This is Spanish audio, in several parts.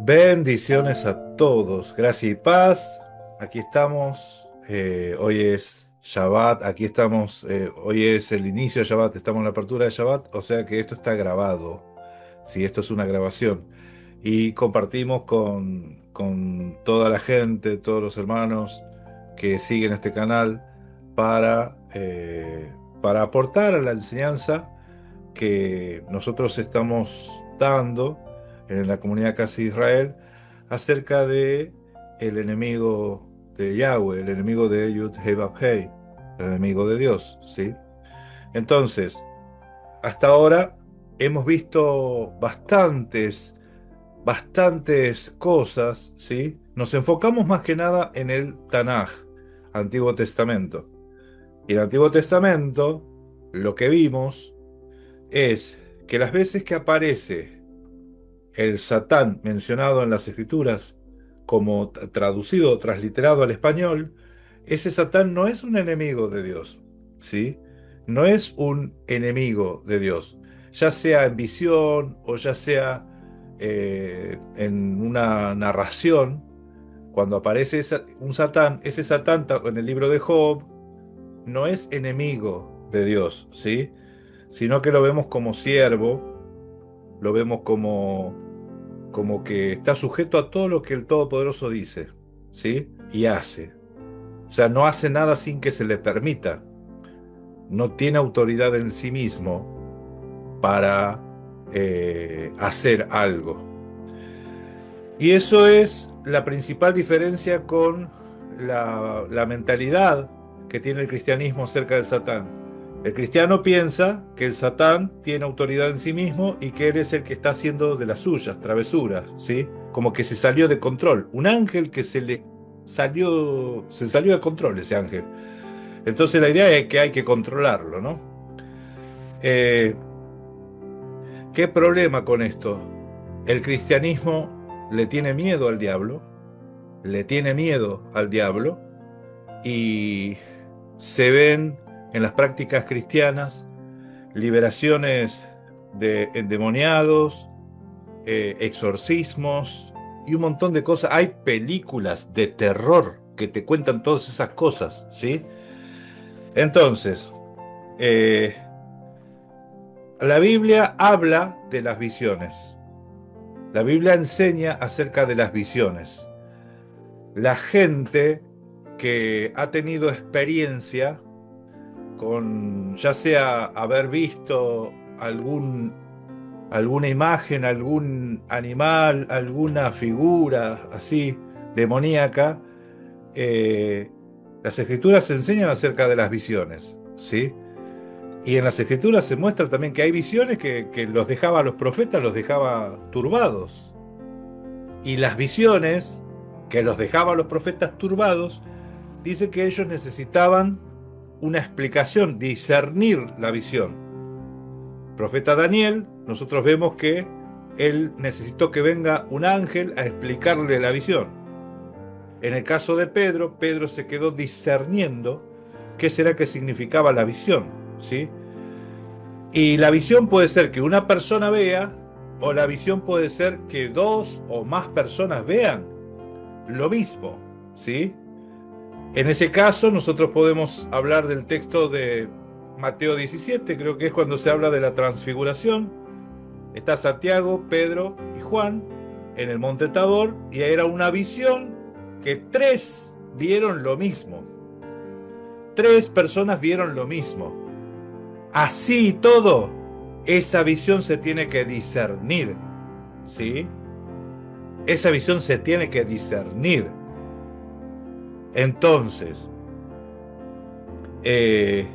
Bendiciones a todos, gracia y paz. Aquí estamos. Hoy es Shabbat. Aquí estamos. Hoy es el inicio de Shabbat. Estamos en la apertura de Shabbat. O sea que esto está grabado. Sí, esto es una grabación. Y compartimos con toda la gente, todos los hermanos que siguen este canal para aportar a la enseñanza que nosotros estamos dando en la comunidad Casa de Israel acerca de el enemigo de Yahweh, el enemigo de Yud Heh Vav Heh, el enemigo de Dios, ¿sí? Entonces, hasta ahora hemos visto bastantes cosas, ¿sí? Nos enfocamos más que nada en el Tanaj, Antiguo Testamento. Y en el Antiguo Testamento, lo que vimos es que las veces que aparece el Satán mencionado en las Escrituras como traducido o transliterado al español, ese Satán no es un enemigo de Dios, ¿sí? No es un enemigo de Dios, ya sea en visión o ya sea en una narración. Cuando aparece un Satán, ese Satán en el libro de Job no es enemigo de Dios, ¿sí? Sino que lo vemos como siervo, lo vemos como que está sujeto a todo lo que el Todopoderoso dice, ¿sí? Y hace. O sea, no hace nada sin que se le permita. No tiene autoridad en sí mismo para hacer algo. Y eso es la principal diferencia con la mentalidad que tiene el cristianismo acerca del Satán. El cristiano piensa que el Satán tiene autoridad en sí mismo y que él es el que está haciendo de las suyas, travesuras, ¿sí? Como que se salió de control. Un ángel que se salió de control ese ángel. Entonces la idea es que hay que controlarlo, ¿no? Eh, ¿Qué problema con esto? El cristianismo le tiene miedo al diablo, le tiene miedo al diablo y se ven en las prácticas cristianas liberaciones de endemoniados, exorcismos y un montón de cosas. Hay películas de terror que te cuentan todas esas cosas, ¿sí? Entonces, eh, la Biblia habla de las visiones. La Biblia enseña acerca de las visiones. La gente que ha tenido experiencia con ya sea haber visto alguna imagen, algún animal, alguna figura así demoníaca, eh, las escrituras enseñan acerca de las visiones, ¿sí? Y en las escrituras se muestra también que hay visiones que los dejaba a los profetas, los dejaba turbados. Y las visiones que los dejaba a los profetas turbados, dice que ellos necesitaban una explicación, discernir la visión. Profeta Daniel, nosotros vemos que él necesitó que venga un ángel a explicarle la visión. En el caso de Pedro, Pedro se quedó discerniendo qué será que significaba la visión, ¿sí? Y la visión puede ser que una persona vea, o la visión puede ser que dos o más personas vean lo mismo, ¿sí? En ese caso, nosotros podemos hablar del texto de Mateo 17, creo que es cuando se habla de la transfiguración. Está Santiago, Pedro y Juan en el monte Tabor y era una visión que tres vieron lo mismo. Tres personas vieron lo mismo. Así y todo, esa visión se tiene que discernir, ¿sí? Esa visión se tiene que discernir. Entonces, eh,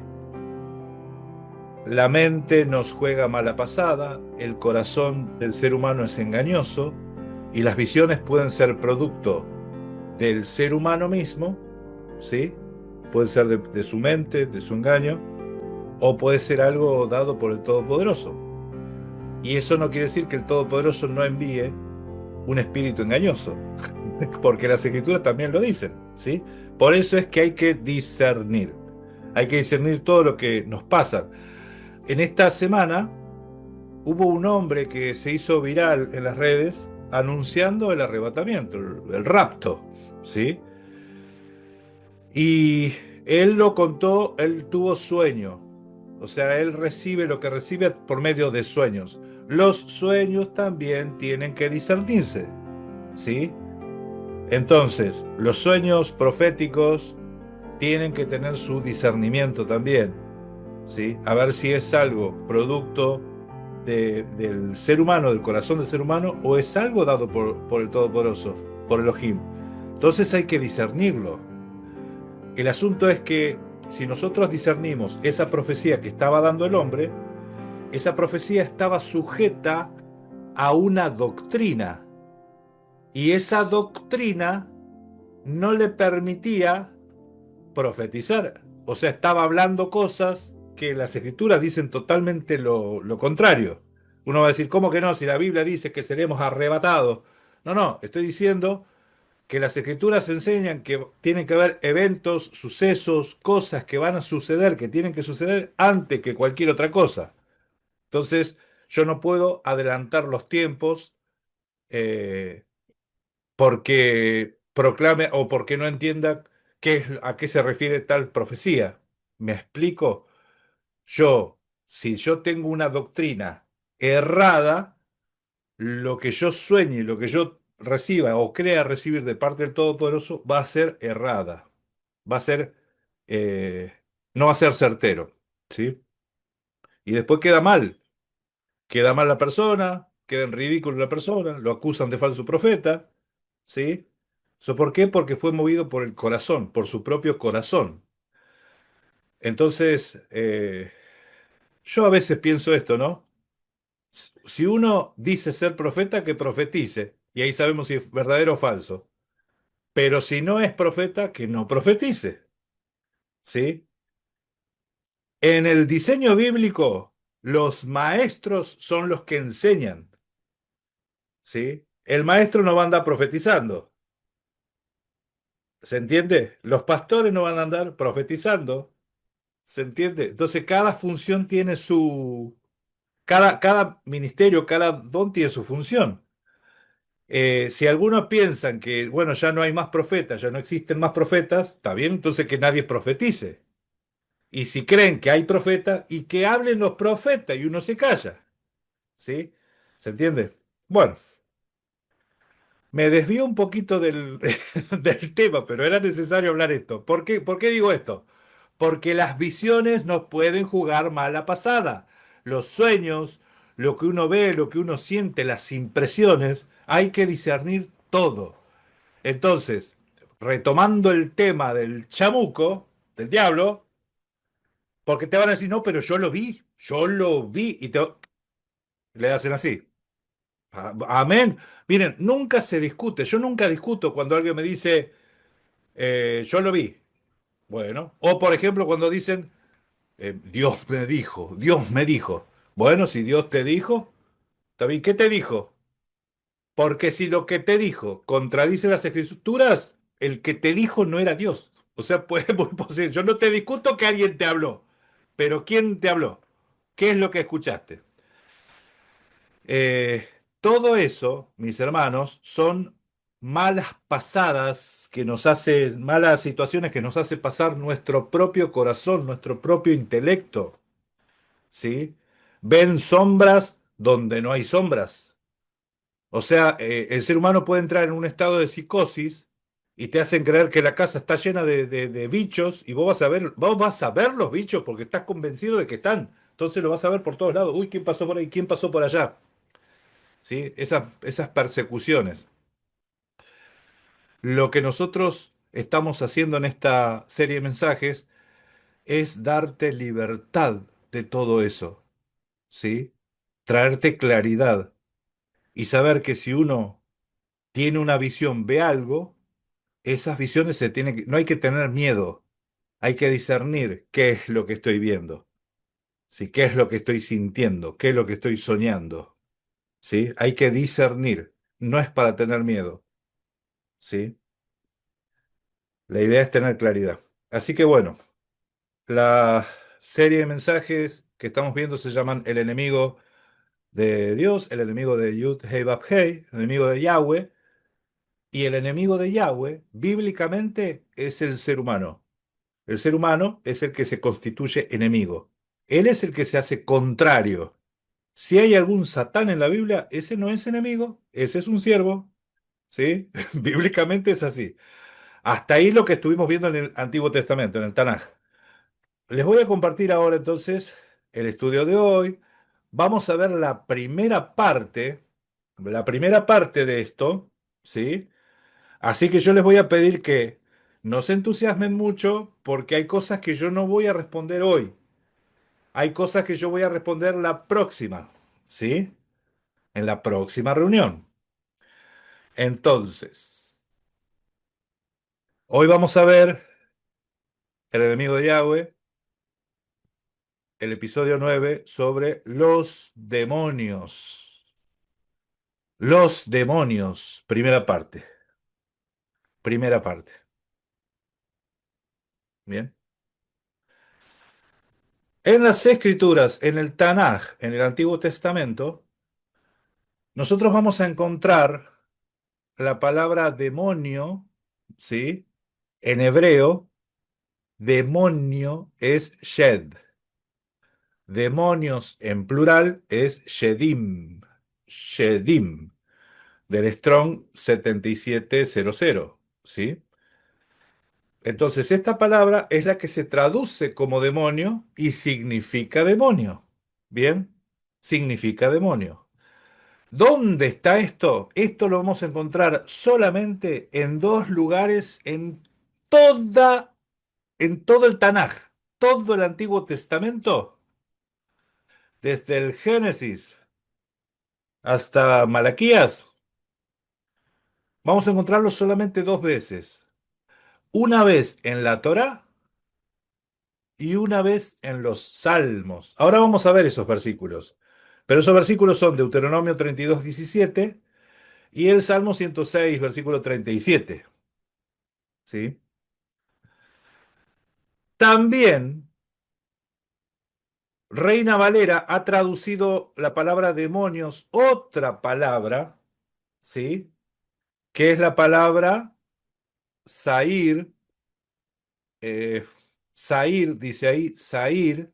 la mente nos juega mala pasada, el corazón del ser humano es engañoso y las visiones pueden ser producto del ser humano mismo, ¿sí? Puede ser de su mente, de su engaño, o puede ser algo dado por el Todopoderoso. Y eso no quiere decir que el Todopoderoso no envíe un espíritu engañoso, porque las escrituras también lo dicen, ¿sí? Por eso es que hay que discernir todo lo que nos pasa. En esta semana hubo un hombre que se hizo viral en las redes anunciando el arrebatamiento, el rapto, ¿sí? Y él lo contó, él tuvo sueño, o sea, él recibe lo que recibe por medio de sueños. Los sueños también tienen que discernirse, ¿sí? Entonces, los sueños proféticos tienen que tener su discernimiento también, ¿sí? A ver si es algo producto del ser humano, del corazón del ser humano, o es algo dado por el Todopoderoso, por Elohim. Entonces hay que discernirlo. El asunto es que si nosotros discernimos esa profecía que estaba dando el hombre, esa profecía estaba sujeta a una doctrina, y esa doctrina no le permitía profetizar. O sea, estaba hablando cosas que las escrituras dicen totalmente lo contrario. Uno va a decir, ¿cómo que no? Si la Biblia dice que seremos arrebatados. No, no, estoy diciendo que las escrituras enseñan que tienen que haber eventos, sucesos, cosas que van a suceder, que tienen que suceder antes que cualquier otra cosa. Entonces, yo no puedo adelantar los tiempos eh, porque proclame o porque no entienda a qué se refiere tal profecía. ¿Me explico? Yo, si yo tengo una doctrina errada, lo que yo sueñe, lo que yo reciba o crea recibir de parte del Todopoderoso va a ser errada, va a ser, eh, no va a ser certero, ¿sí? Y después queda mal la persona, queda en ridículo la persona, lo acusan de falso profeta, ¿sí? ¿Eso por qué? Porque fue movido por el corazón, por su propio corazón. Entonces, yo a veces pienso esto, ¿no? Si uno dice ser profeta, que profetice, y ahí sabemos si es verdadero o falso. Pero si no es profeta, que no profetice, ¿sí? En el diseño bíblico, los maestros son los que enseñan, ¿sí? El maestro no va a andar profetizando, ¿se entiende? Los pastores no van a andar profetizando, ¿se entiende? Entonces cada función tiene su... cada ministerio, cada don tiene su función. Si algunos piensan que, bueno, ya no hay más profetas, ya no existen más profetas, está bien, entonces que nadie profetice. Y si creen que hay profetas, y que hablen los profetas y uno se calla, ¿sí? ¿Se entiende? Bueno, me desvío un poquito del tema, pero era necesario hablar esto. Por qué digo esto? Porque las visiones nos pueden jugar mala pasada. Los sueños, lo que uno ve, lo que uno siente, las impresiones, hay que discernir todo. Entonces, retomando el tema del chamuco, del diablo, porque te van a decir, no, pero yo lo vi, y le hacen así. Amén. Miren, nunca se discute, yo nunca discuto cuando alguien me dice, yo lo vi. Bueno, o por ejemplo cuando dicen, Dios me dijo, Dios me dijo. Bueno, si Dios te dijo, está bien, ¿qué te dijo? Porque si lo que te dijo contradice las escrituras, el que te dijo no era Dios. O sea, puede muy posible. Yo no te discuto que alguien te habló, pero ¿quién te habló? ¿Qué es lo que escuchaste? Todo eso, mis hermanos, son malas pasadas que nos hace, malas situaciones que nos hace pasar nuestro propio corazón, nuestro propio intelecto, ¿sí? Ven sombras donde no hay sombras. O sea, el ser humano puede entrar en un estado de psicosis y te hacen creer que la casa está llena de bichos y vos vas a ver los bichos porque estás convencido de que están. Entonces lo vas a ver por todos lados. Uy, ¿quién pasó por ahí? ¿Quién pasó por allá? ¿Sí? Esas persecuciones. Lo que nosotros estamos haciendo en esta serie de mensajes es darte libertad de todo eso, ¿sí? Traerte claridad y saber que si uno tiene una visión, ve algo, esas visiones no hay que tener miedo, hay que discernir qué es lo que estoy viendo, ¿sí? ¿Qué es lo que estoy sintiendo? ¿Qué es lo que estoy soñando? ¿Sí? Hay que discernir, no es para tener miedo, ¿sí? La idea es tener claridad. Así que bueno, la serie de mensajes que estamos viendo se llaman El enemigo de Dios, el enemigo de Yud Hei Vav Hei, el enemigo de Yahweh, y el enemigo de Yahweh, bíblicamente, es el ser humano. El ser humano es el que se constituye enemigo. Él es el que se hace contrario. Si hay algún Satán en la Biblia, ese no es enemigo, ese es un siervo, ¿sí? Bíblicamente es así. Hasta ahí lo que estuvimos viendo en el Antiguo Testamento, en el Tanaj. Les voy a compartir ahora entonces el estudio de hoy. Vamos a ver la primera parte de esto, ¿sí? Así que yo les voy a pedir que no se entusiasmen mucho porque hay cosas que yo no voy a responder hoy. Hay cosas que yo voy a responder la próxima, ¿sí? En la próxima reunión. Entonces, hoy vamos a ver el enemigo de Yahweh, el episodio 9 sobre los demonios. Los demonios, primera parte. Primera parte. Bien. En las Escrituras, en el Tanaj, en el Antiguo Testamento, nosotros vamos a encontrar la palabra demonio, ¿sí? En hebreo, demonio es shed. Demonios en plural es shedim. Shedim. Del Strong 7700, ¿sí? Entonces, esta palabra es la que se traduce como demonio y significa demonio. ¿Bien? Significa demonio. ¿Dónde está esto? Esto lo vamos a encontrar solamente en dos lugares en todo el Tanaj, todo el Antiguo Testamento, desde el Génesis hasta Malaquías. Vamos a encontrarlo solamente dos veces. Una vez en la Torá y una vez en los Salmos. Ahora vamos a ver esos versículos. Pero esos versículos son Deuteronomio 32:17 y el Salmo 106, versículo 37. ¿Sí? También Reina Valera ha traducido la palabra demonios, otra palabra, ¿sí? Que es la palabra Sair. eh, Sair, dice ahí, Sair,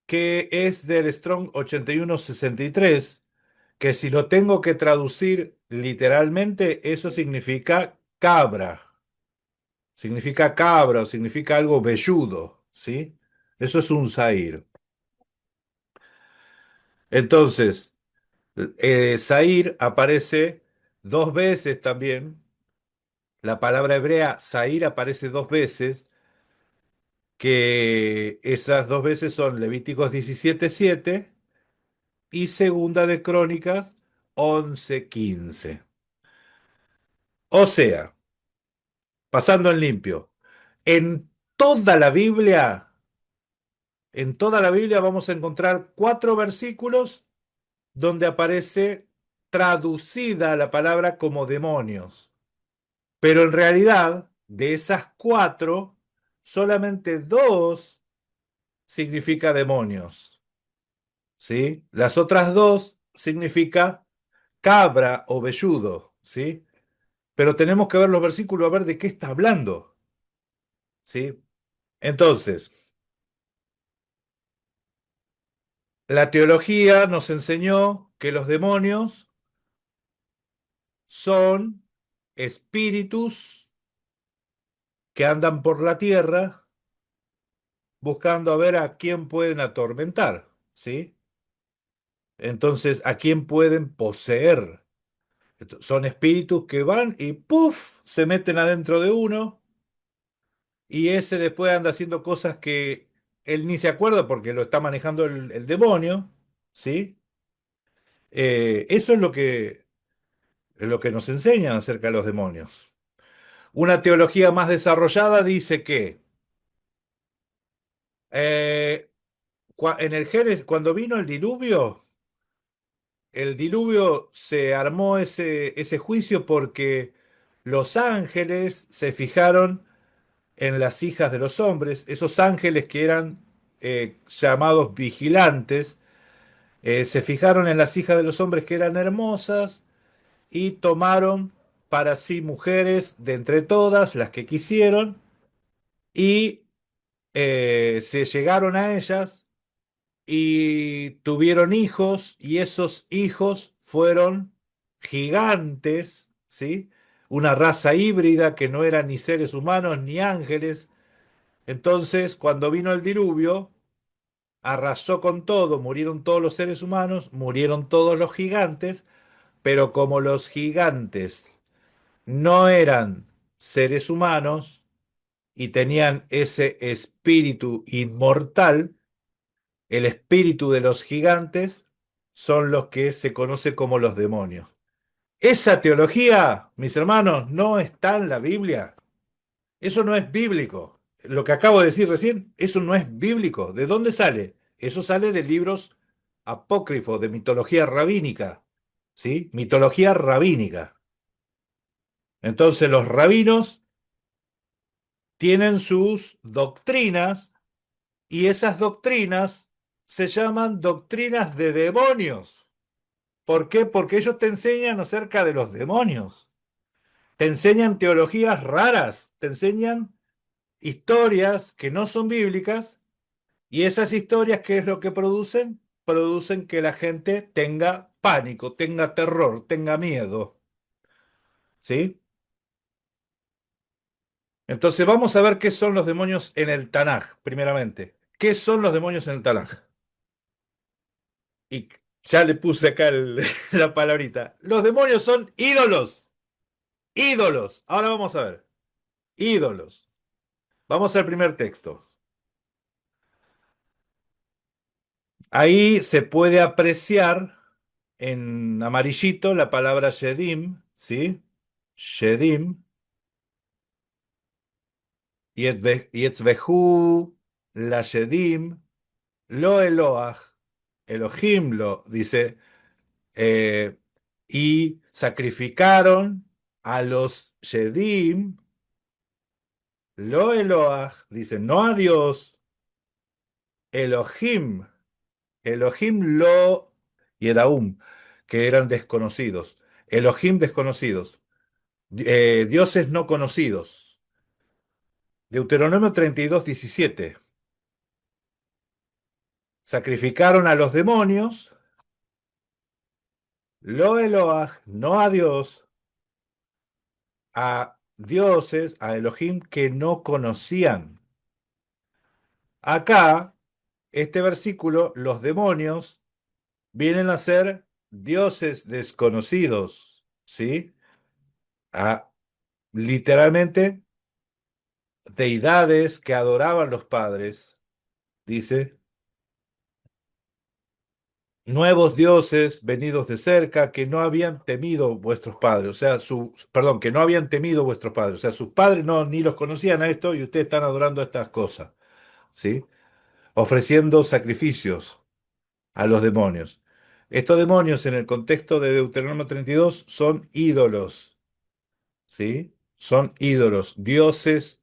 que es del Strong 8163, que si lo tengo que traducir literalmente, eso significa cabra. Significa cabra o significa algo velludo, ¿sí? Eso es un Sair. Entonces, Sair aparece dos veces también. La palabra hebrea Sair aparece dos veces, que esas dos veces son Levíticos 17:7 y Segunda de Crónicas 11:15. O sea, pasando en limpio, en toda la Biblia, en toda la Biblia vamos a encontrar cuatro versículos donde aparece traducida la palabra como demonios. Pero en realidad, de esas cuatro, solamente dos significa demonios, ¿sí? Las otras dos significa cabra o velludo, ¿sí? Pero tenemos que ver los versículos a ver de qué está hablando, ¿sí? Entonces, la teología nos enseñó que los demonios son espíritus que andan por la tierra buscando a ver a quién pueden atormentar, ¿sí? Entonces, a quién pueden poseer. Son espíritus que van y ¡puf! Se meten adentro de uno y ese después anda haciendo cosas que él ni se acuerda porque lo está manejando el demonio, ¿sí? Eso es lo que nos enseñan acerca de los demonios. Una teología más desarrollada dice que eh, en el Génesis, cuando vino el diluvio se armó ese juicio porque los ángeles se fijaron en las hijas de los hombres, esos ángeles que eran llamados vigilantes, Se fijaron en las hijas de los hombres que eran hermosas y tomaron para sí mujeres de entre todas las que quisieron y se llegaron a ellas y tuvieron hijos y esos hijos fueron gigantes, ¿sí? Una raza híbrida que no eran ni seres humanos ni ángeles. Entonces, cuando vino el diluvio, arrasó con todo, murieron todos los seres humanos, murieron todos los gigantes, pero como los gigantes no eran seres humanos y tenían ese espíritu inmortal, el espíritu de los gigantes son los que se conoce como los demonios. Esa teología, mis hermanos, no está en la Biblia. Eso no es bíblico. Lo que acabo de decir recién, eso no es bíblico. ¿De dónde sale? Eso sale de libros apócrifos, de mitología rabínica. ¿Sí? Mitología rabínica. Entonces los rabinos tienen sus doctrinas y esas doctrinas se llaman doctrinas de demonios. ¿Por qué? Porque ellos te enseñan acerca de los demonios. Te enseñan teologías raras, te enseñan historias que no son bíblicas y esas historias, ¿qué es lo que producen? Producen que la gente tenga pánico, tenga terror, tenga miedo. ¿Sí? Entonces vamos a ver qué son los demonios en el Tanaj, primeramente. ¿Qué son los demonios en el Tanaj? Y ya le puse acá la palabrita. Los demonios son ídolos. Ídolos. Ahora vamos a ver. Ídolos. Vamos al primer texto. Ahí se puede apreciar en amarillito la palabra Shedim, ¿sí? Shedim, Yetzbehu, la Shedim, lo Eloach, Elohim lo dice, eh, y sacrificaron a los Shedim, lo Eloach, dice, no a Dios, Elohim, Elohim lo Yedaum, que eran desconocidos, Elohim desconocidos, dioses no conocidos. Deuteronomio 32:17. Sacrificaron a los demonios, lo Eloah, no a Dios, a dioses, a Elohim que no conocían. Acá, este versículo, los demonios vienen a ser dioses desconocidos, ¿sí? A, literalmente, deidades que adoraban los padres, dice, nuevos dioses venidos de cerca que no habían temido vuestros padres, o sea, perdón, que no habían temido vuestros padres, o sea, sus padres no ni los conocían a esto y ustedes están adorando estas cosas, ¿sí? Ofreciendo sacrificios a los demonios. Estos demonios en el contexto de Deuteronomio 32 son ídolos, ¿sí? Son ídolos, dioses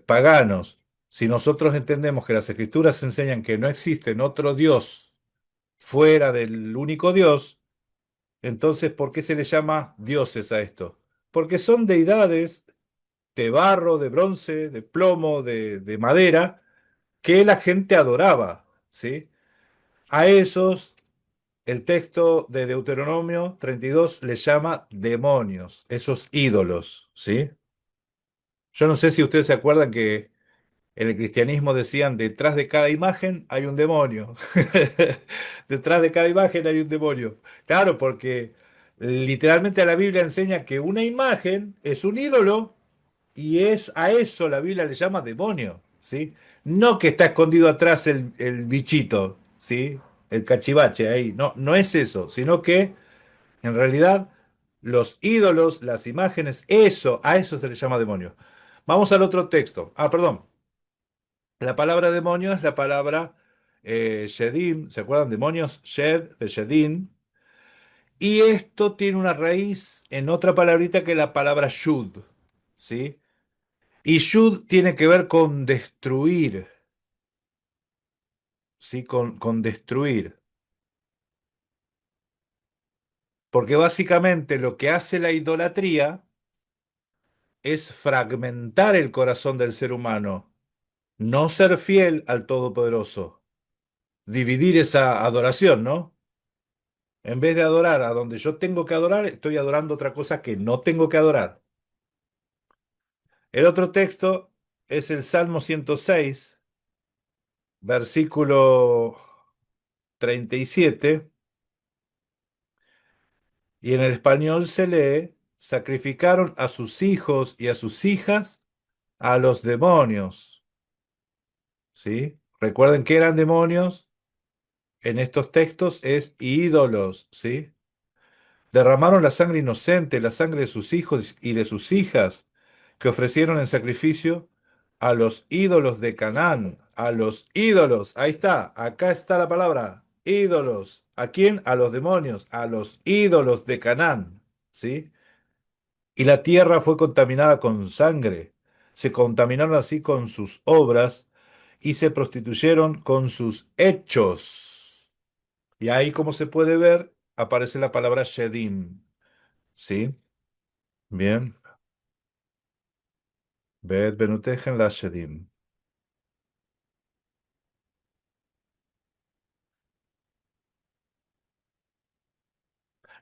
paganos. Si nosotros entendemos que las escrituras enseñan que no existe otro Dios fuera del único Dios, entonces, ¿por qué se le llama dioses a esto? Porque son deidades de barro, de bronce, de plomo, de madera, que la gente adoraba, ¿sí? A esos, el texto de Deuteronomio 32 les llama demonios, esos ídolos, ¿sí? Yo no sé si ustedes se acuerdan que en el cristianismo decían, detrás de cada imagen hay un demonio. Detrás de cada imagen hay un demonio. Claro, porque literalmente la Biblia enseña que una imagen es un ídolo y es a eso la Biblia le llama demonio, ¿sí? No que está escondido atrás el bichito, ¿sí? El cachivache ahí. No, no es eso, sino que en realidad los ídolos, las imágenes, eso, a eso se le llama demonio. Vamos al otro texto. Ah, perdón. La palabra demonio es la palabra Shedim, ¿se acuerdan? Demonios, Shed, de Shedim. Y esto tiene una raíz en otra palabrita que es la palabra Shud, ¿sí? Y Shud tiene que ver con destruir, ¿sí? Con destruir. Porque básicamente lo que hace la idolatría es fragmentar el corazón del ser humano, no ser fiel al Todopoderoso, dividir esa adoración, ¿no? En vez de adorar a donde yo tengo que adorar, estoy adorando otra cosa que no tengo que adorar. El otro texto es el Salmo 106, versículo 37, y en el español se lee, sacrificaron a sus hijos y a sus hijas a los demonios, ¿sí? Recuerden que eran demonios, en estos textos es ídolos, ¿sí? Derramaron la sangre inocente, la sangre de sus hijos y de sus hijas, que ofrecieron en sacrificio a los ídolos de Canaán, a los ídolos. Ahí está, acá está la palabra, ídolos. ¿A quién? A los demonios, a los ídolos de Canaán, ¿sí? Y la tierra fue contaminada con sangre. Se contaminaron así con sus obras y se prostituyeron con sus hechos. Y ahí, como se puede ver, aparece la palabra Shedim. ¿Sí? Bien. Bet Benutejen la Shedim.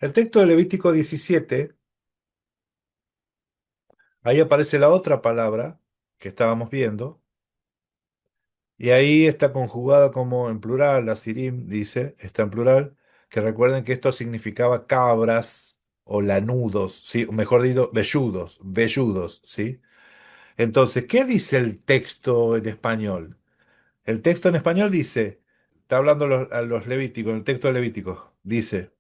El texto de Levítico 17, ahí aparece la otra palabra que estábamos viendo, y ahí está conjugada como en plural, la Sirim dice, está en plural, que recuerden que esto significaba cabras o lanudos, ¿sí? O mejor dicho, velludos, ¿sí? Entonces, ¿qué dice el texto en español? El texto en español dice, está hablando a los Levíticos, en el texto de Levítico, dice.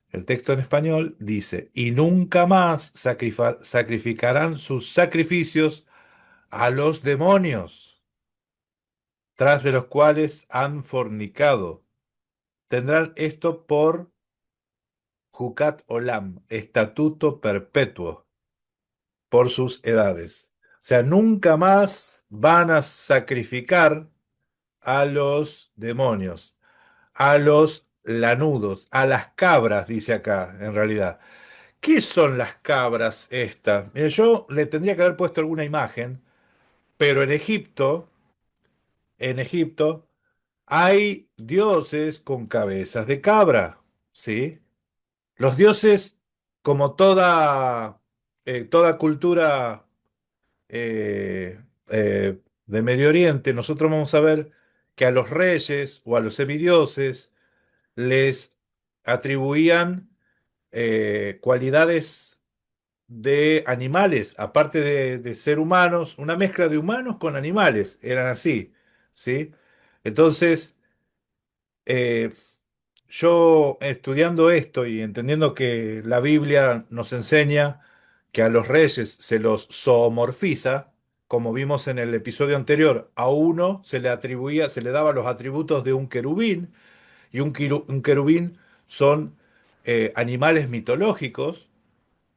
El texto en español dice, y nunca más sacrificarán sus sacrificios a los demonios, tras de los cuales han fornicado. Tendrán esto por Jucat Olam, estatuto perpetuo, por sus edades. O sea, nunca más van a sacrificar a los demonios, a los lanudos, a las cabras, dice acá, en realidad. ¿Qué son las cabras estas? Mire, yo le tendría que haber puesto alguna imagen, pero en Egipto, hay dioses con cabezas de cabra, ¿sí? Los dioses, como toda cultura de Medio Oriente, nosotros vamos a ver que a los reyes o a los semidioses les atribuían cualidades de animales, aparte de ser humanos, una mezcla de humanos con animales, eran así, ¿sí? Entonces, eh, yo estudiando esto y entendiendo que la Biblia nos enseña que a los reyes se los zoomorfiza, como vimos en el episodio anterior, a uno se le atribuía, se le daba los atributos de un querubín, y un querubín son animales mitológicos.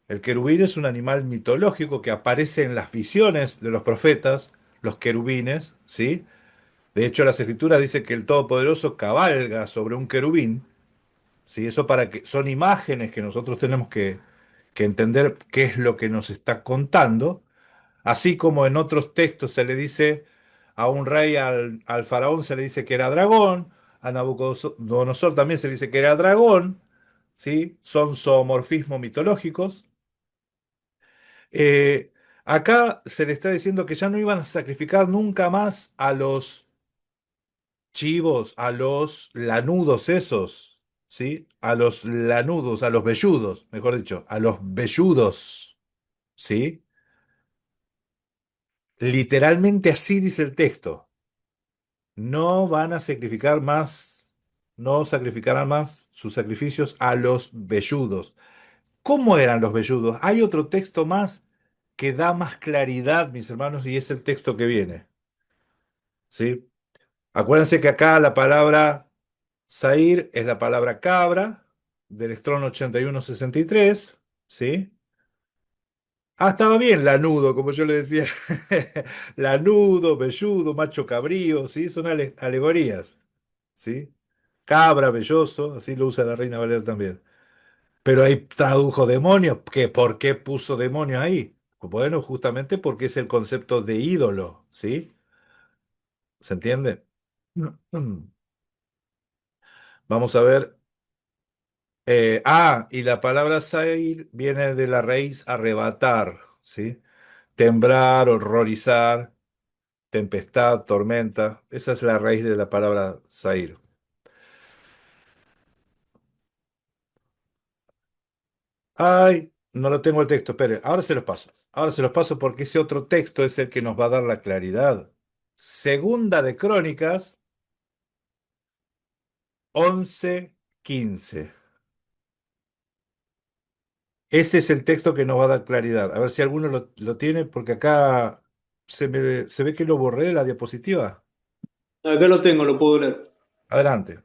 El querubín es un animal mitológico que aparece en las visiones de los profetas, los querubines, ¿sí? De hecho, las escrituras dicen que el Todopoderoso cabalga sobre un querubín, ¿sí? Eso para que son imágenes que nosotros tenemos que entender qué es lo que nos está contando, así como en otros textos se le dice a un rey, al faraón se le dice que era dragón, a Nabucodonosor también se le dice que era dragón, ¿sí? Son zoomorfismos mitológicos. Eh, Acá se le está diciendo que ya no iban a sacrificar nunca más a los chivos, a los lanudos esos, ¿sí? A los lanudos, a los velludos, mejor dicho, a los velludos, ¿sí? Literalmente así dice el texto. No van a sacrificar más, no sacrificarán más sus sacrificios a los velludos. ¿Cómo eran los velludos? Hay otro texto más que da más claridad, mis hermanos, y es el texto que viene. ¿Sí? Acuérdense que acá la palabra Zair es la palabra cabra del Strong 8163, ¿sí? Ah, estaba bien, lanudo, como yo le decía. Lanudo, velludo, macho cabrío, ¿sí? Son alegorías. ¿sí? Cabra, velloso, así lo usa la Reina Valera también. Pero ahí tradujo demonio. ¿Por qué puso demonio ahí? Bueno, justamente porque es el concepto de ídolo, ¿sí? ¿Se entiende? Mm. Vamos a ver. Y la palabra sair viene de la raíz arrebatar, ¿sí? Temblar, horrorizar, tempestad, tormenta. Esa es la raíz de la palabra sair. Ay, no lo tengo el texto, espere, ahora se los paso. Ahora se los paso porque ese otro texto es el que nos va a dar la claridad. Segunda de Crónicas 11:15. Ese es el texto que nos va a dar claridad. A ver si alguno lo tiene, porque acá se ve que lo borré de la diapositiva. Acá lo tengo, lo puedo leer. Adelante.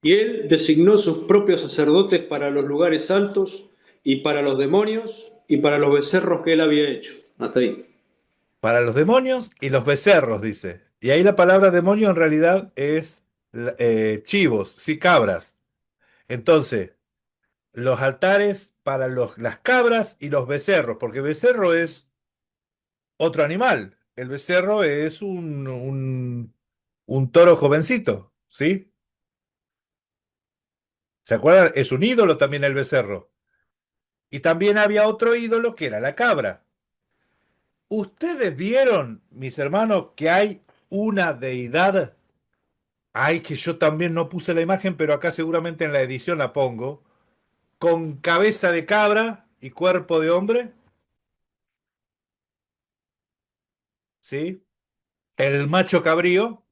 Y él designó sus propios sacerdotes para los lugares altos y para los demonios y para los becerros que él había hecho. Hasta ahí. Para los demonios y los becerros, dice. Y ahí la palabra demonio en realidad es chivos, sí, cabras. Entonces, los altares para las cabras y los becerros, porque becerro es otro animal. El becerro es un toro jovencito, ¿sí? ¿Se acuerdan? Es un ídolo también el becerro. Y también había otro ídolo que era la cabra. ¿Ustedes vieron, mis hermanos, que hay una deidad? Ay, que yo también no puse la imagen, pero acá seguramente en la edición la pongo. Con cabeza de cabra y cuerpo de hombre, ¿sí? El macho cabrío,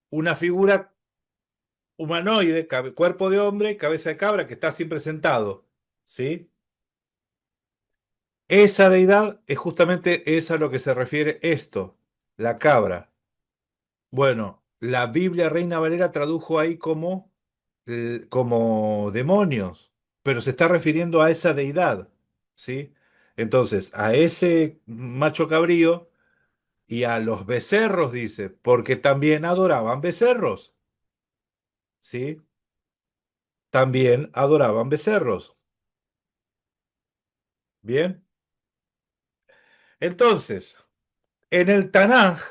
una figura humanoide, cuerpo de hombre, cabeza de cabra, que está siempre sentado, ¿sí? Esa deidad es justamente esa a lo que se refiere esto, la cabra. Bueno, la Biblia Reina Valera tradujo ahí como demonios, pero se está refiriendo a esa deidad, ¿sí? Entonces, a ese macho cabrío y a los becerros, dice, porque también adoraban becerros, ¿sí? También adoraban becerros. Bien. Entonces, en el Tanaj,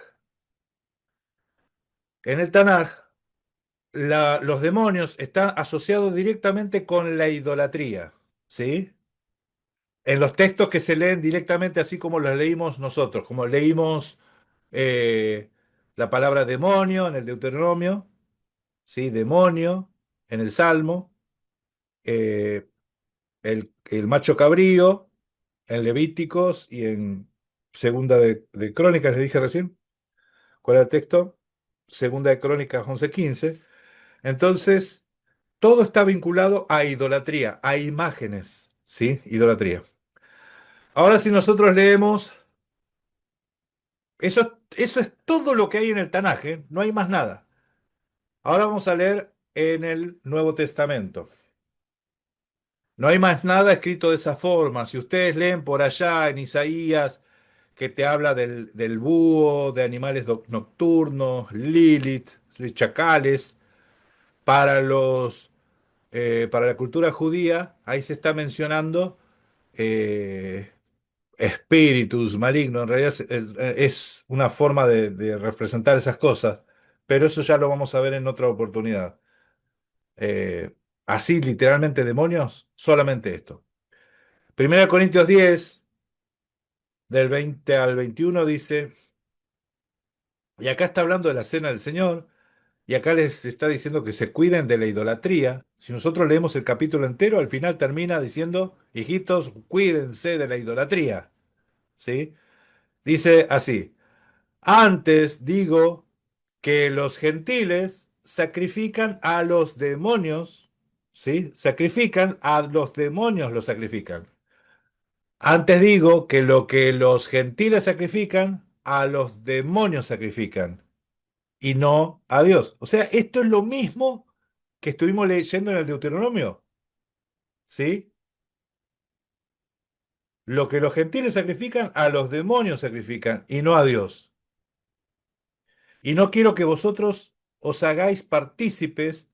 en el Tanaj, los demonios están asociados directamente con la idolatría, ¿sí? En los textos que se leen directamente así como los leímos nosotros, como leímos eh, la palabra demonio en el Deuteronomio, ¿sí? Demonio en el Salmo, eh, el macho cabrío en Levíticos y en Segunda de Crónicas, le dije recién. ¿Cuál era el texto? Segunda de Crónicas 11:15. Entonces, todo está vinculado a idolatría, a imágenes, ¿sí? Idolatría. Ahora si nosotros leemos, eso es todo lo que hay en el Tanaje, no hay más nada. Ahora vamos a leer en el Nuevo Testamento. No hay más nada escrito de esa forma. Si ustedes leen por allá en Isaías, que te habla del búho, de animales nocturnos, Lilith, de chacales, para para la cultura judía, ahí se está mencionando eh, espíritus malignos. En realidad es una forma de representar esas cosas, pero eso ya lo vamos a ver en otra oportunidad. Eh, Así, literalmente demonios, solamente esto. Primera Corintios 10, del 20 al 21 dice, y acá está hablando de la cena del Señor, y acá les está diciendo que se cuiden de la idolatría. Si nosotros leemos el capítulo entero, al final termina diciendo, hijitos, cuídense de la idolatría. ¿Sí? Dice así, antes digo que los gentiles sacrifican a los demonios, ¿sí? Sacrifican a los demonios, los sacrifican. Antes digo que lo que los gentiles sacrifican, a los demonios sacrifican, y no a Dios. O sea, esto es lo mismo que estuvimos leyendo en el Deuteronomio, ¿sí? Lo que los gentiles sacrifican, a los demonios sacrifican, y no a Dios. Y no quiero que vosotros os hagáis partícipes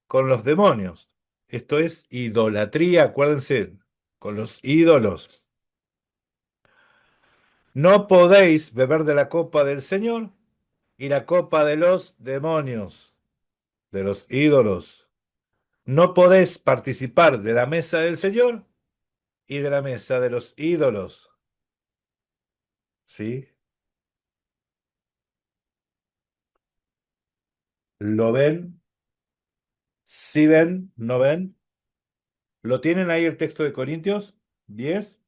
con los demonios. Esto es idolatría, acuérdense, con los ídolos. No podéis beber de la copa del Señor y la copa de los demonios, de los ídolos. No podéis participar de la mesa del Señor y de la mesa de los ídolos. ¿Sí? ¿Lo ven? ¿Sí ven? ¿No ven? ¿Lo tienen ahí el texto de Corintios 10?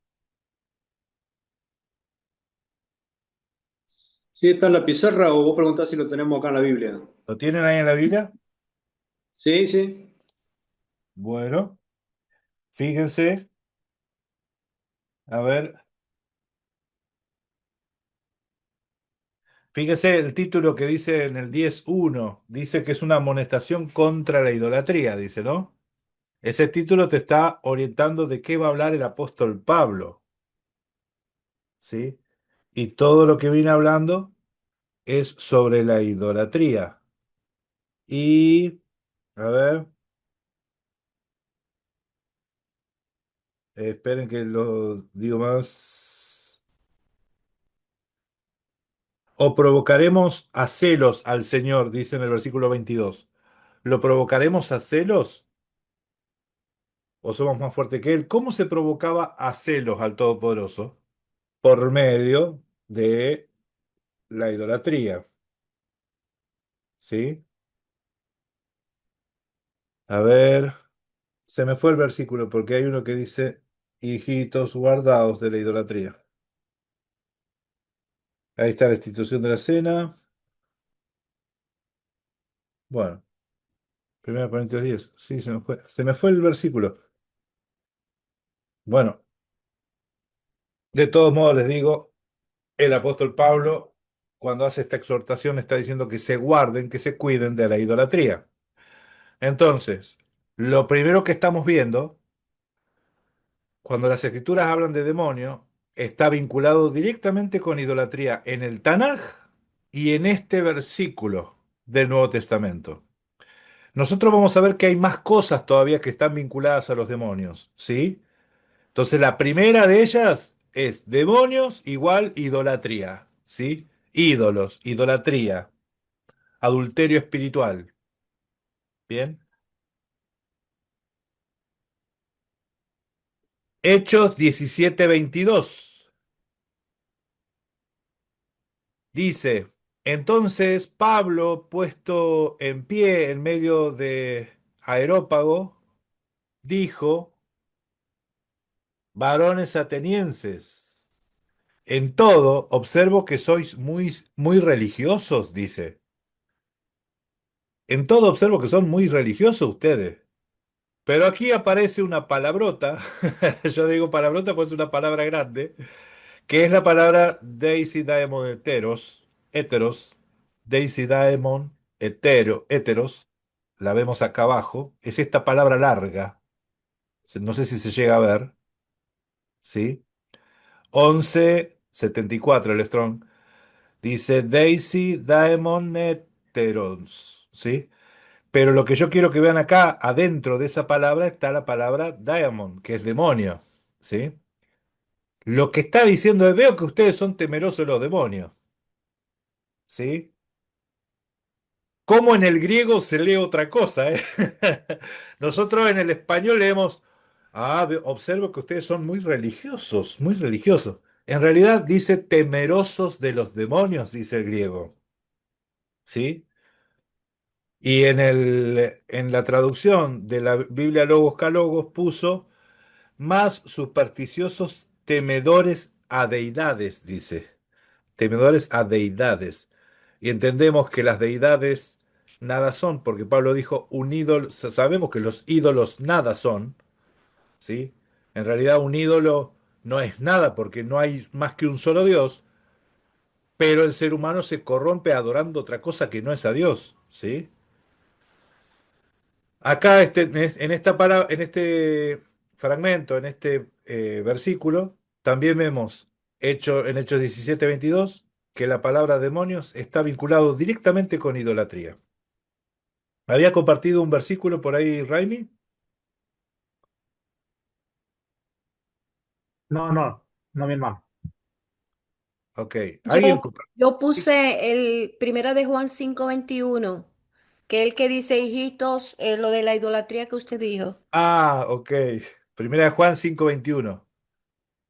¿Sí está en la pizarra o vos preguntás si lo tenemos acá en la Biblia? ¿Lo tienen ahí en la Biblia? Sí, sí. Bueno, fíjense, a ver, fíjense el título que dice en el 10:1, dice que es una amonestación contra la idolatría, dice, ¿no? Ese título te está orientando de qué va a hablar el apóstol Pablo, ¿sí? Y todo lo que viene hablando es sobre la idolatría. Y, a ver, esperen que lo digo más. O provocaremos a celos al Señor, dice en el versículo 22. ¿Lo provocaremos a celos o somos más fuertes que Él? ¿Cómo se provocaba a celos al Todopoderoso? Por medio de la idolatría, ¿sí? A ver, se me fue el versículo porque hay uno que dice, hijitos guardaos de la idolatría. Ahí está la institución de la cena. Bueno, 1 Corintios 10. Sí, se me fue. Se me fue el versículo. Bueno, de todos modos les digo, el apóstol Pablo, cuando hace esta exhortación, está diciendo que se guarden, que se cuiden de la idolatría. Entonces, lo primero que estamos viendo, cuando las escrituras hablan de demonio, está vinculado directamente con idolatría en el Tanaj y en este versículo del Nuevo Testamento. Nosotros vamos a ver que hay más cosas todavía que están vinculadas a los demonios, ¿sí? Entonces, la primera de ellas es demonios igual idolatría, ¿sí? Ídolos, idolatría, adulterio espiritual. Bien. Hechos 17:22 dice, entonces Pablo, puesto en pie en medio de Areópago, dijo, varones atenienses, en todo observo que sois muy, muy religiosos, dice. En todo observo que son muy religiosos ustedes. Pero aquí aparece una palabrota, yo digo palabrota pues es una palabra grande, que es la palabra heteros, Daisy heteros, la vemos acá abajo, es esta palabra larga, no sé si se llega a ver, ¿sí? 1174 el Strong, dice Daisy Daemon heteros, ¿sí? Pero lo que yo quiero que vean acá, adentro de esa palabra está la palabra diamond, que es demonio, ¿sí? Lo que está diciendo es, veo que ustedes son temerosos de los demonios, ¿sí? Como en el griego se lee otra cosa, ¿eh? Nosotros en el español leemos, observo que ustedes son muy religiosos, muy religiosos. En realidad dice temerosos de los demonios, dice el griego, ¿sí? Y en la traducción de la Biblia Logos Calogos puso más supersticiosos temedores a deidades, dice. Temedores a deidades. Y entendemos que las deidades nada son, porque Pablo dijo, un ídolo, sabemos que los ídolos nada son, ¿sí? En realidad un ídolo no es nada porque no hay más que un solo Dios, pero el ser humano se corrompe adorando otra cosa que no es a Dios, ¿sí? Acá en este fragmento, en este versículo, también vemos en Hechos 17:22. que la palabra demonios está vinculado directamente con idolatría. Había compartido un versículo por ahí, Raimi. No, no, no, mi hermano. Ok. ¿Alguien Yo, compartió? yo puse el primera de Juan 5:21, que es el que dice, hijitos, lo de la idolatría que usted dijo. Ah, ok. Primera de Juan 5:21.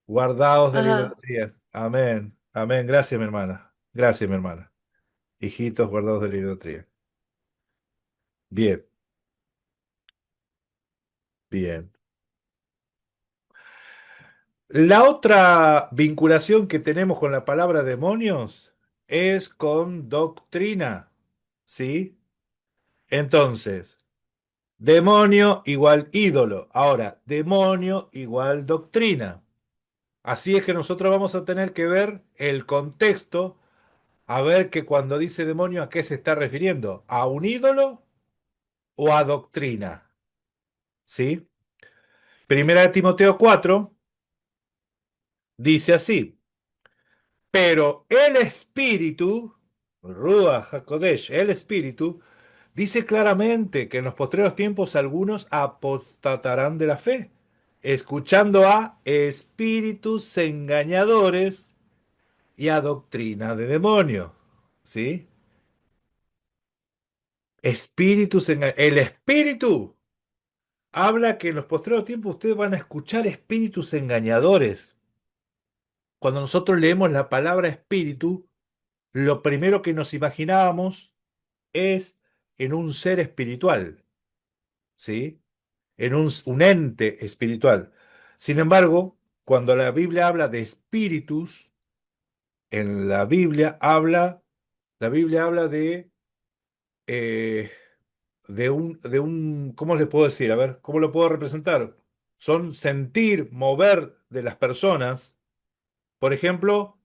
Guardaos de la Ajá. idolatría. Amén. Amén. Gracias, mi hermana. Gracias, mi hermana. Hijitos guardados de la idolatría. Bien, bien. La otra vinculación que tenemos con la palabra demonios es con doctrina. ¿Sí? Entonces, demonio igual ídolo. Ahora, demonio igual doctrina. Así es que nosotros vamos a tener que ver el contexto, a ver que cuando dice demonio, ¿a qué se está refiriendo? ¿A un ídolo o a doctrina? ¿Sí? Primera de Timoteo 4 dice así, pero el Espíritu, Ruach HaKodesh, el Espíritu, dice claramente que en los postreros tiempos algunos apostatarán de la fe, escuchando a espíritus engañadores y a doctrina de demonio. ¿Sí? El Espíritu habla que en los postreros tiempos ustedes van a escuchar espíritus engañadores. Cuando nosotros leemos la palabra espíritu, lo primero que nos imaginábamos es en un ser espiritual, ¿sí? En un ente espiritual. Sin embargo, cuando la Biblia habla de espíritus, en la Biblia habla eh, ¿cómo les puedo decir? A ver, ¿cómo lo puedo representar? Son sentir, mover de las personas. Por ejemplo,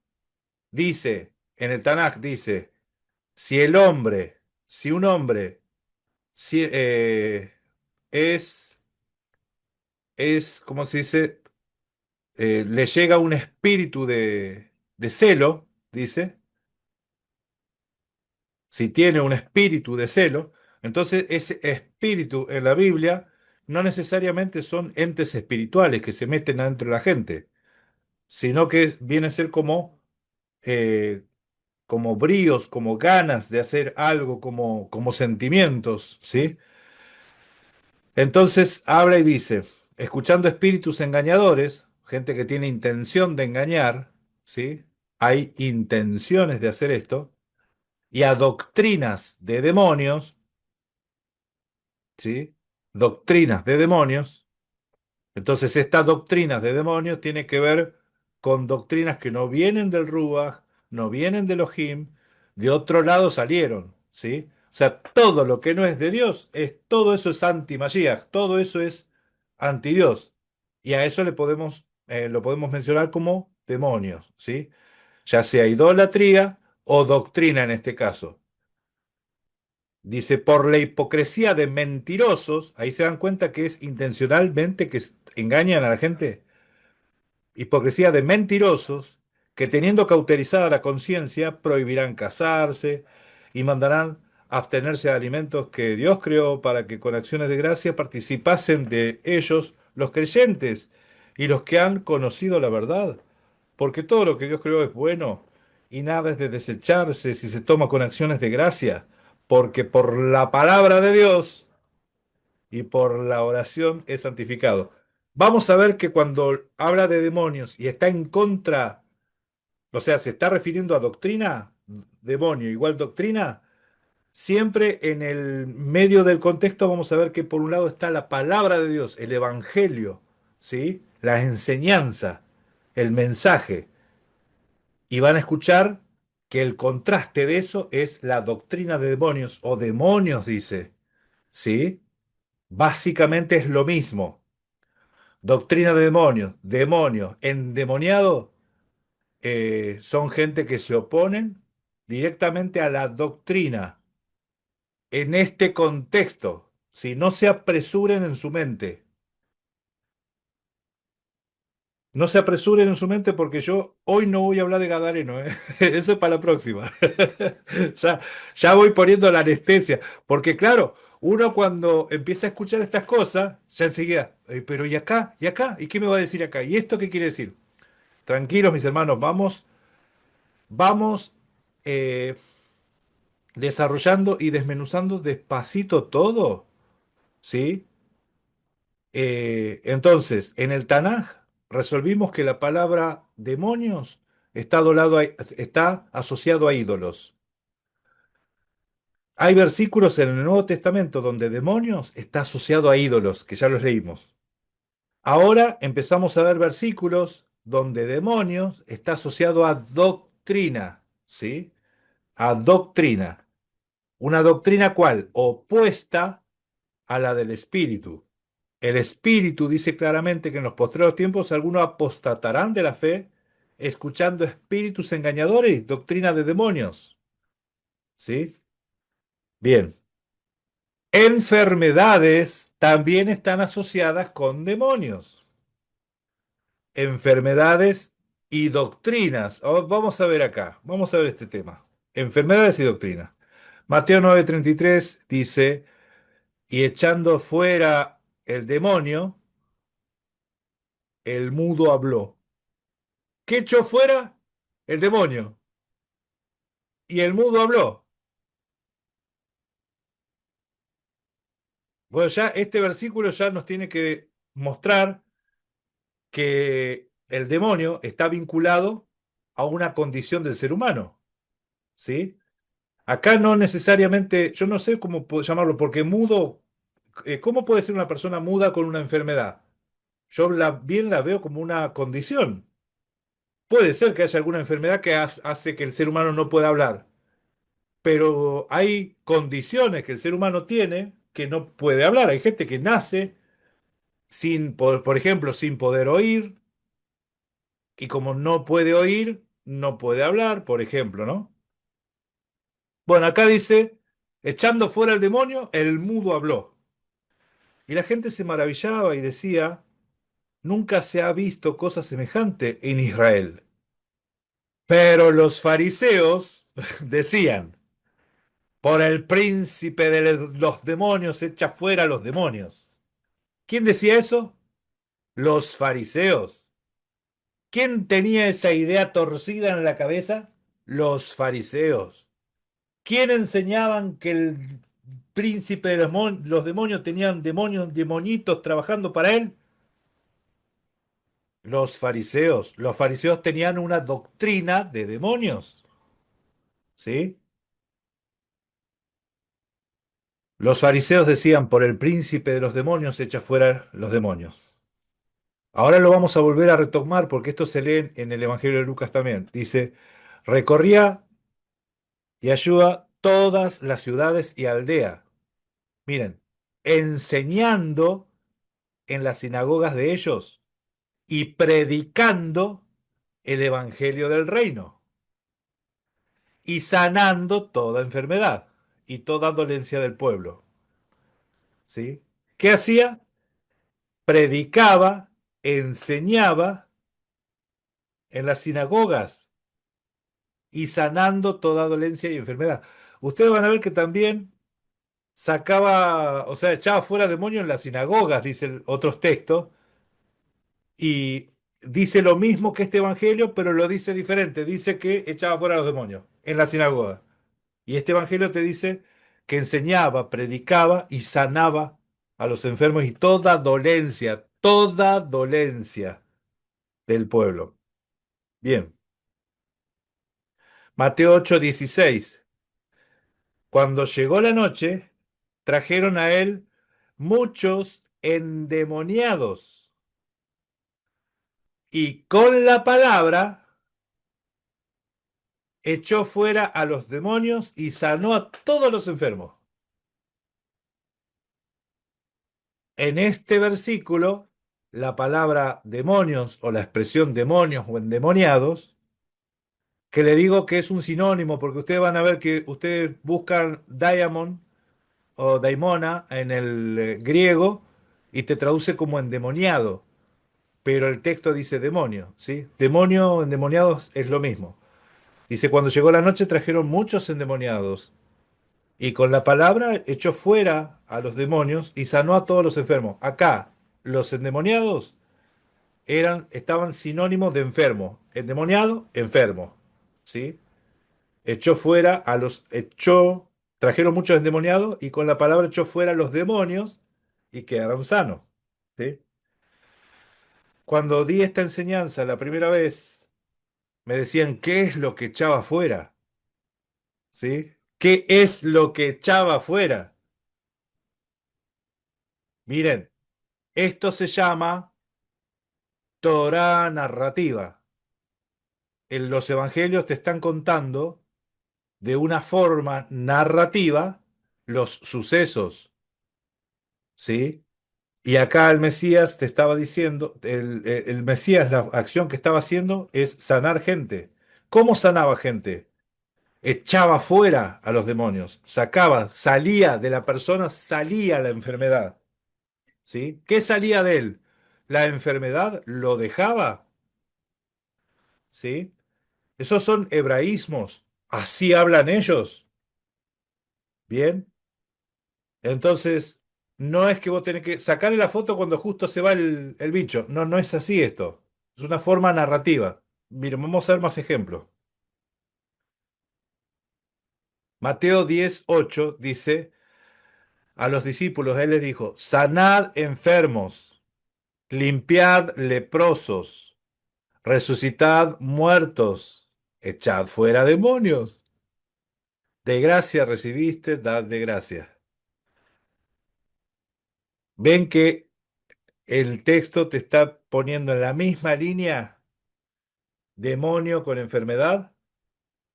en el Tanaj dice, si el hombre, si un hombre si, es, ¿cómo se dice? Le llega un espíritu de celo, dice, si tiene un espíritu de celo, entonces ese espíritu en la Biblia no necesariamente son entes espirituales que se meten adentro de la gente, sino que viene a ser como bríos, como ganas de hacer algo, como sentimientos, ¿sí? Entonces habla y dice, escuchando espíritus engañadores, gente que tiene intención de engañar, ¿sí? Hay intenciones de hacer esto, y a doctrinas de demonios, ¿sí? Doctrinas de demonios. Entonces, estas doctrinas de demonios tienen que ver con doctrinas que no vienen del Ruach, no vienen del Elohim, de otro lado salieron, ¿sí? O sea, todo lo que no es de Dios, todo eso es anti-Mashiach, todo eso es anti-Dios. Y a eso lo podemos mencionar como demonios, ¿sí? Ya sea idolatría o doctrina en este caso. Dice, por la hipocresía de mentirosos, ahí se dan cuenta que es intencionalmente que engañan a la gente. Hipocresía de mentirosos que teniendo cauterizada la conciencia prohibirán casarse y mandarán abstenerse de alimentos que Dios creó para que con acciones de gracia participasen de ellos los creyentes y los que han conocido la verdad. Porque todo lo que Dios creó es bueno y nada es de desecharse si se toma con acciones de gracia, porque por la palabra de Dios y por la oración es santificado. Vamos a ver que cuando habla de demonios y está en contra, o sea, se está refiriendo a doctrina, demonio igual doctrina, siempre en el medio del contexto vamos a ver que por un lado está la palabra de Dios, el evangelio, ¿sí? La enseñanza, el mensaje, y van a escuchar que el contraste de eso es la doctrina de demonios o demonios, dice, ¿sí? Básicamente es lo mismo. Doctrina de demonios, demonios, endemoniado, son gente que se oponen directamente a la doctrina. En este contexto, si no se apresuren en su mente, No se apresuren en su mente porque yo hoy no voy a hablar de Gadareno, ¿eh? Eso es para la próxima. Ya, ya voy poniendo la anestesia, porque claro, uno cuando empieza a escuchar estas cosas, ya enseguida, pero ¿y acá? ¿Y acá? ¿Y qué me va a decir acá? ¿Y esto qué quiere decir? Tranquilos, mis hermanos, vamos eh, desarrollando y desmenuzando despacito todo, ¿sí? Entonces, en el Tanaj resolvimos que la palabra demonios está asociado a ídolos. Hay versículos en el Nuevo Testamento donde demonios está asociado a ídolos, que ya los leímos. Ahora empezamos a ver versículos donde demonios está asociado a doctrina, ¿sí? A doctrina. Una doctrina cual opuesta a la del espíritu. El Espíritu dice claramente que en los postreros tiempos algunos apostatarán de la fe, escuchando espíritus engañadores y doctrina de demonios. ¿Sí? Bien. Enfermedades también están asociadas con demonios. Enfermedades y doctrinas. Vamos a ver acá. Vamos a ver este tema. Enfermedades y doctrinas. Mateo 9:33 dice, y echando fuera el demonio, el mudo habló. ¿Qué echó fuera? El demonio. Y el mudo habló. Bueno, ya este versículo ya nos tiene que mostrar que el demonio está vinculado a una condición del ser humano, ¿sí? Acá no necesariamente, yo no sé cómo puedo llamarlo, porque mudo, ¿cómo puede ser una persona muda con una enfermedad? Yo bien la veo como una condición. Puede ser que haya alguna enfermedad que hace que el ser humano no pueda hablar, pero hay condiciones que el ser humano tiene que no puede hablar. Hay gente que nace sin, por ejemplo, sin poder oír, y como no puede oír, no puede hablar, por ejemplo, ¿no? Bueno, acá dice, echando fuera el demonio, el mudo habló. Y la gente se maravillaba y decía, nunca se ha visto cosa semejante en Israel. Pero los fariseos decían, por el príncipe de los demonios, echa fuera a los demonios. ¿Quién decía eso? Los fariseos. ¿Quién tenía esa idea torcida en la cabeza? Los fariseos. ¿Quién enseñaban que el príncipe de los demonios tenían demonios, demonitos trabajando para él? Los fariseos. Los fariseos tenían una doctrina de demonios. ¿Sí? Los fariseos decían, por el príncipe de los demonios, echa fuera los demonios. Ahora lo vamos a volver a retomar porque esto se lee en el Evangelio de Lucas también. Dice, recorría y ayuda todas las ciudades y aldeas. Miren, enseñando en las sinagogas de ellos y predicando el Evangelio del reino y sanando toda enfermedad y toda dolencia del pueblo. ¿Sí? ¿Qué hacía? Predicaba, enseñaba en las sinagogas y sanando toda dolencia y enfermedad. Ustedes van a ver que también sacaba, o sea, echaba fuera demonios en las sinagogas, dicen otros textos, y dice lo mismo que este evangelio, pero lo dice diferente. Dice que echaba fuera a los demonios en la sinagoga. Y este evangelio te dice que enseñaba, predicaba y sanaba a los enfermos y toda dolencia del pueblo. Bien, Mateo 8:16. Cuando llegó la noche, trajeron a él muchos endemoniados y con la palabra echó fuera a los demonios y sanó a todos los enfermos. En este versículo, la palabra demonios o la expresión demonios o endemoniados, que le digo que es un sinónimo porque ustedes van a ver que ustedes buscan diamond o daimona en el griego y te traduce como endemoniado. pero el texto dice demonio, ¿sí? Demonio, endemoniados es lo mismo. Dice, cuando llegó la noche trajeron muchos endemoniados y con la palabra echó fuera a los demonios y sanó a todos los enfermos. Acá, los endemoniados estaban sinónimos de enfermo. Endemoniado, enfermo, ¿sí? Echó fuera trajeron muchos endemoniados y con la palabra echó fuera a los demonios y quedaron sanos, ¿sí? Cuando di esta enseñanza la primera vez, me decían, ¿qué es lo que echaba fuera? ¿Sí? ¿Qué es lo que echaba fuera? Miren, esto se llama Torá narrativa. En los evangelios te están contando de una forma narrativa los sucesos, ¿sí? Y acá el Mesías te estaba diciendo, el Mesías, la acción que estaba haciendo es sanar gente. ¿Cómo sanaba gente? Echaba fuera a los demonios, salía de la persona, salía la enfermedad, ¿sí? ¿Qué salía de él? La enfermedad lo dejaba, ¿sí? Esos son hebraísmos, así hablan ellos, ¿bien? Entonces, no es que vos tenés que sacarle la foto cuando justo se va el bicho, no, no es así esto, es una forma narrativa. Miren, vamos a ver más ejemplos. Mateo 10:8 dice a los discípulos, él les dijo, sanad enfermos, limpiad leprosos, resucitad muertos, echad fuera demonios. De gracia recibiste, dad de gracia. ¿Ven que el texto te está poniendo en la misma línea demonio con enfermedad?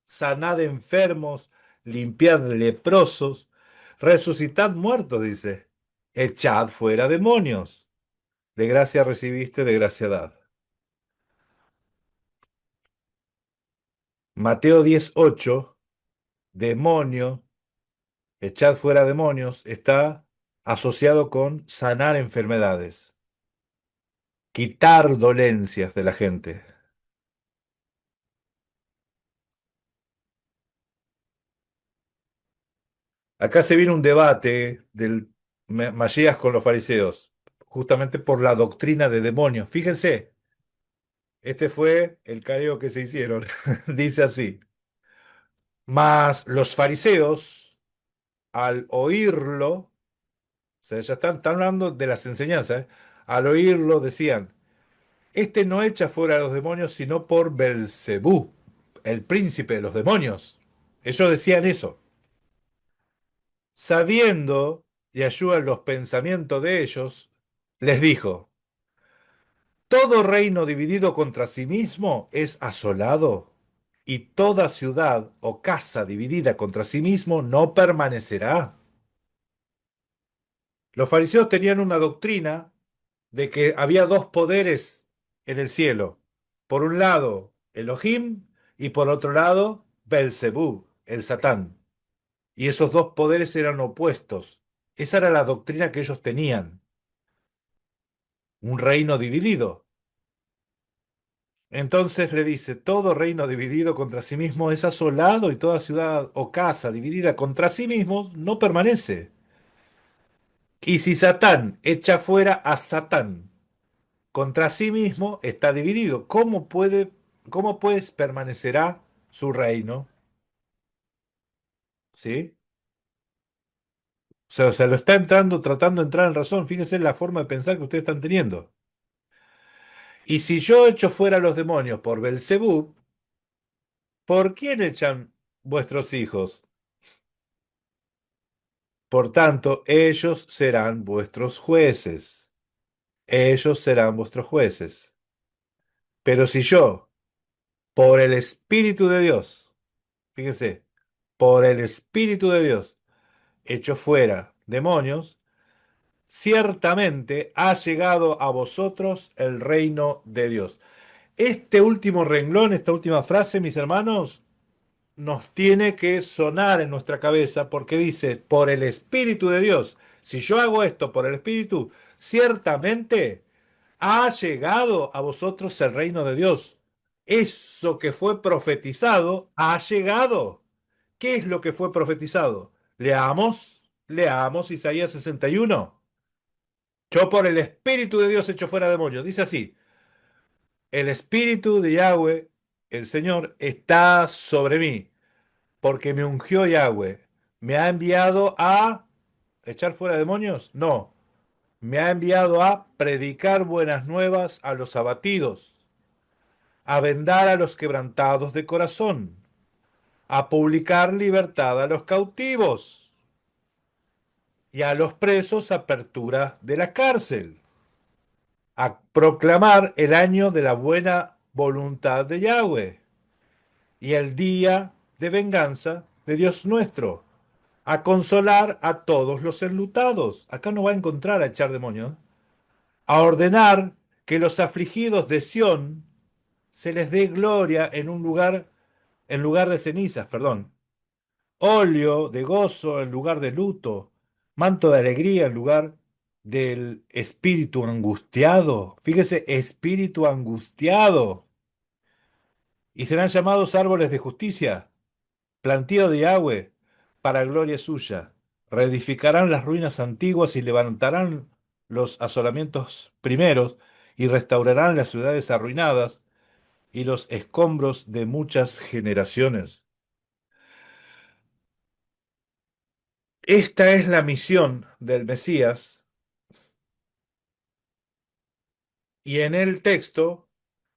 Sanad enfermos, limpiad leprosos, resucitad muertos, dice. Echad fuera demonios. De gracia recibiste, de gracia dad. Mateo 10:8, demonio, echad fuera demonios, está asociado con sanar enfermedades, quitar dolencias de la gente. Acá se viene un debate del Masías con los fariseos, justamente por la doctrina de demonios. Fíjense, este fue el careo que se hicieron. Dice así. Mas los fariseos, al oírlo, o sea, ya están hablando de las enseñanzas, ¿eh? Al oírlo decían, este no echa fuera a los demonios sino por Belcebú, el príncipe de los demonios. Ellos decían eso. Sabiendo, y ayuda en los pensamientos de ellos, les dijo, todo reino dividido contra sí mismo es asolado, y toda ciudad o casa dividida contra sí mismo no permanecerá. Los fariseos tenían una doctrina de que había dos poderes en el cielo. Por un lado, Elohim, y por otro lado, Belcebú, el Satán. Y esos dos poderes eran opuestos. Esa era la doctrina que ellos tenían. Un reino dividido. Entonces le dice, todo reino dividido contra sí mismo es asolado y toda ciudad o casa dividida contra sí mismo no permanece. Y si Satán echa fuera a Satán contra sí mismo, está dividido. Cómo pues permanecerá su reino? ¿Sí? O sea, lo está tratando de entrar en razón. Fíjense la forma de pensar que ustedes están teniendo. Y si yo echo fuera a los demonios por Belcebú, ¿por quién echan vuestros hijos? Por tanto, ellos serán vuestros jueces. Ellos serán vuestros jueces. Pero si yo, por el Espíritu de Dios, fíjense, por el Espíritu de Dios, echo fuera demonios, ciertamente ha llegado a vosotros el reino de Dios. Este último renglón, esta última frase, mis hermanos, nos tiene que sonar en nuestra cabeza porque dice, por el Espíritu de Dios, si yo hago esto por el Espíritu, ciertamente ha llegado a vosotros el reino de Dios. Eso que fue profetizado ha llegado. ¿Qué es lo que fue profetizado? Leamos Isaías 61. Yo por el Espíritu de Dios echo fuera demonios. Dice así, el Espíritu de Yahweh, el Señor, está sobre mí, porque me ungió Yahweh. ¿Me ha enviado a echar fuera demonios? No, me ha enviado a predicar buenas nuevas a los abatidos, a vendar a los quebrantados de corazón, a publicar libertad a los cautivos y a los presos apertura de la cárcel, a proclamar el año de la buena voluntad de Yahweh y el día de venganza de Dios nuestro, a consolar a todos los enlutados. Acá no va a encontrar a echar demonios. A ordenar que los afligidos de Sión se les dé gloria en lugar de cenizas, perdón. Óleo de gozo en lugar de luto, manto de alegría en lugar del espíritu angustiado. Fíjese, espíritu angustiado. Y serán llamados árboles de justicia, plantío de Yahweh, para gloria suya. Reedificarán las ruinas antiguas y levantarán los asolamientos primeros y restaurarán las ciudades arruinadas y los escombros de muchas generaciones. Esta es la misión del Mesías y en el texto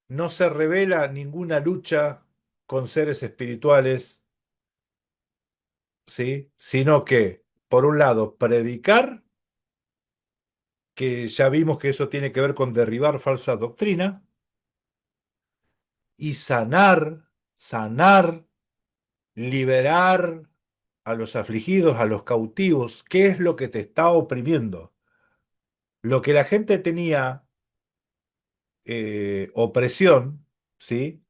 no se revela ninguna lucha con seres espirituales, ¿sí? Sino que, por un lado, predicar, que ya vimos que eso tiene que ver con derribar falsa doctrina, y sanar, liberar a los afligidos, a los cautivos. ¿Qué es lo que te está oprimiendo? Lo que la gente tenía opresión, ¿sí?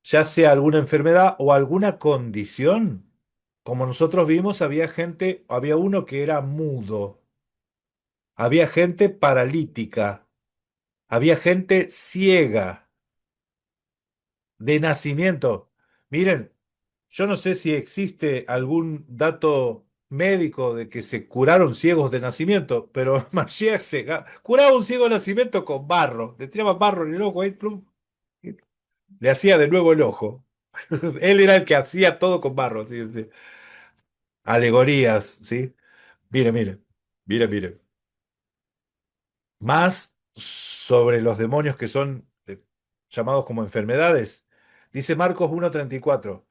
Ya sea alguna enfermedad o alguna condición. Como nosotros vimos, había uno que era mudo, había gente paralítica, había gente ciega de nacimiento. Miren, yo no sé si existe algún dato médico de que se curaron ciegos de nacimiento, pero Mashiach curaba un ciego de nacimiento con barro, le tiraba barro en el ojo, ahí, plum, y le hacía de nuevo el ojo. Él era el que hacía todo con barro, ¿sí? Sí. Alegorías, ¿sí? Mire, mire, mire, mire. Más sobre los demonios que son llamados como enfermedades. Dice Marcos 1:34.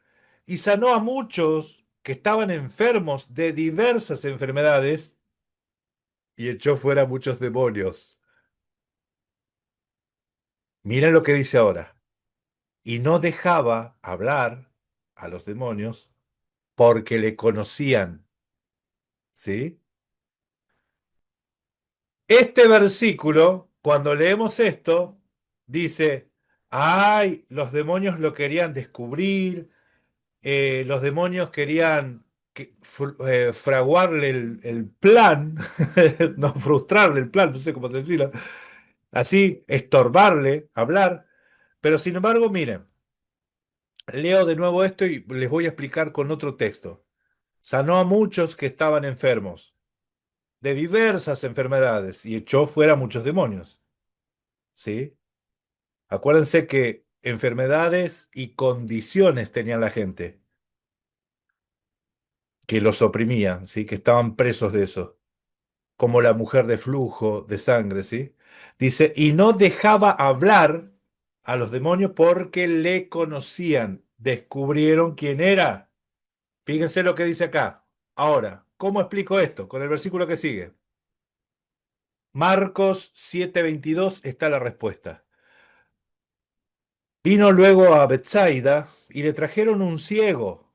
Y sanó a muchos que estaban enfermos de diversas enfermedades y echó fuera muchos demonios. Miren lo que dice ahora. Y no dejaba hablar a los demonios porque le conocían. ¿Sí? Este versículo, cuando leemos esto, dice, ay, los demonios lo querían descubrir, los demonios querían fraguarle el plan, no frustrarle el plan, no sé cómo decirlo, así, estorbarle, hablar, pero sin embargo, miren, leo de nuevo esto y les voy a explicar con otro texto. Sanó a muchos que estaban enfermos de diversas enfermedades y echó fuera muchos demonios. ¿Sí? Acuérdense que enfermedades y condiciones tenía la gente, que los oprimían, ¿sí? Que estaban presos de eso, como la mujer de flujo de sangre, ¿sí? Dice, y no dejaba hablar a los demonios porque le conocían, descubrieron quién era. Fíjense lo que dice acá. Ahora, ¿cómo explico esto? Con el versículo que sigue. Marcos 7:22 está la respuesta. Vino luego a Bethsaida y le trajeron un ciego.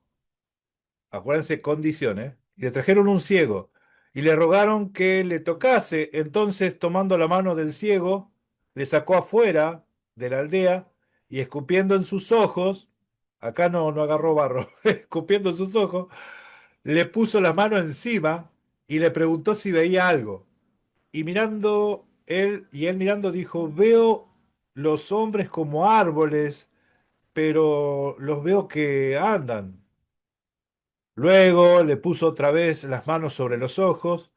Acuérdense, condiciones. Y le trajeron un ciego y le rogaron que le tocase. Entonces, tomando la mano del ciego, le sacó afuera de la aldea y escupiendo en sus ojos, acá no agarró barro, escupiendo en sus ojos, le puso la mano encima y le preguntó si veía algo. Y mirando él mirando dijo, veo los hombres como árboles, pero los veo que andan. Luego le puso otra vez las manos sobre los ojos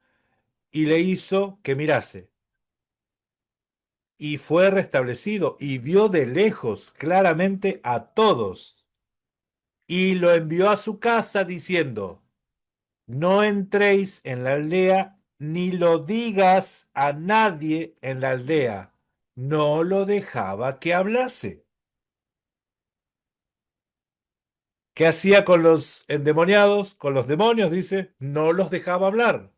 y le hizo que mirase. Y fue restablecido y vio de lejos claramente a todos. Y lo envió a su casa diciendo, no entréis en la aldea ni lo digas a nadie en la aldea. No lo dejaba que hablase. ¿Qué hacía con los endemoniados, con los demonios? Dice, no los dejaba hablar.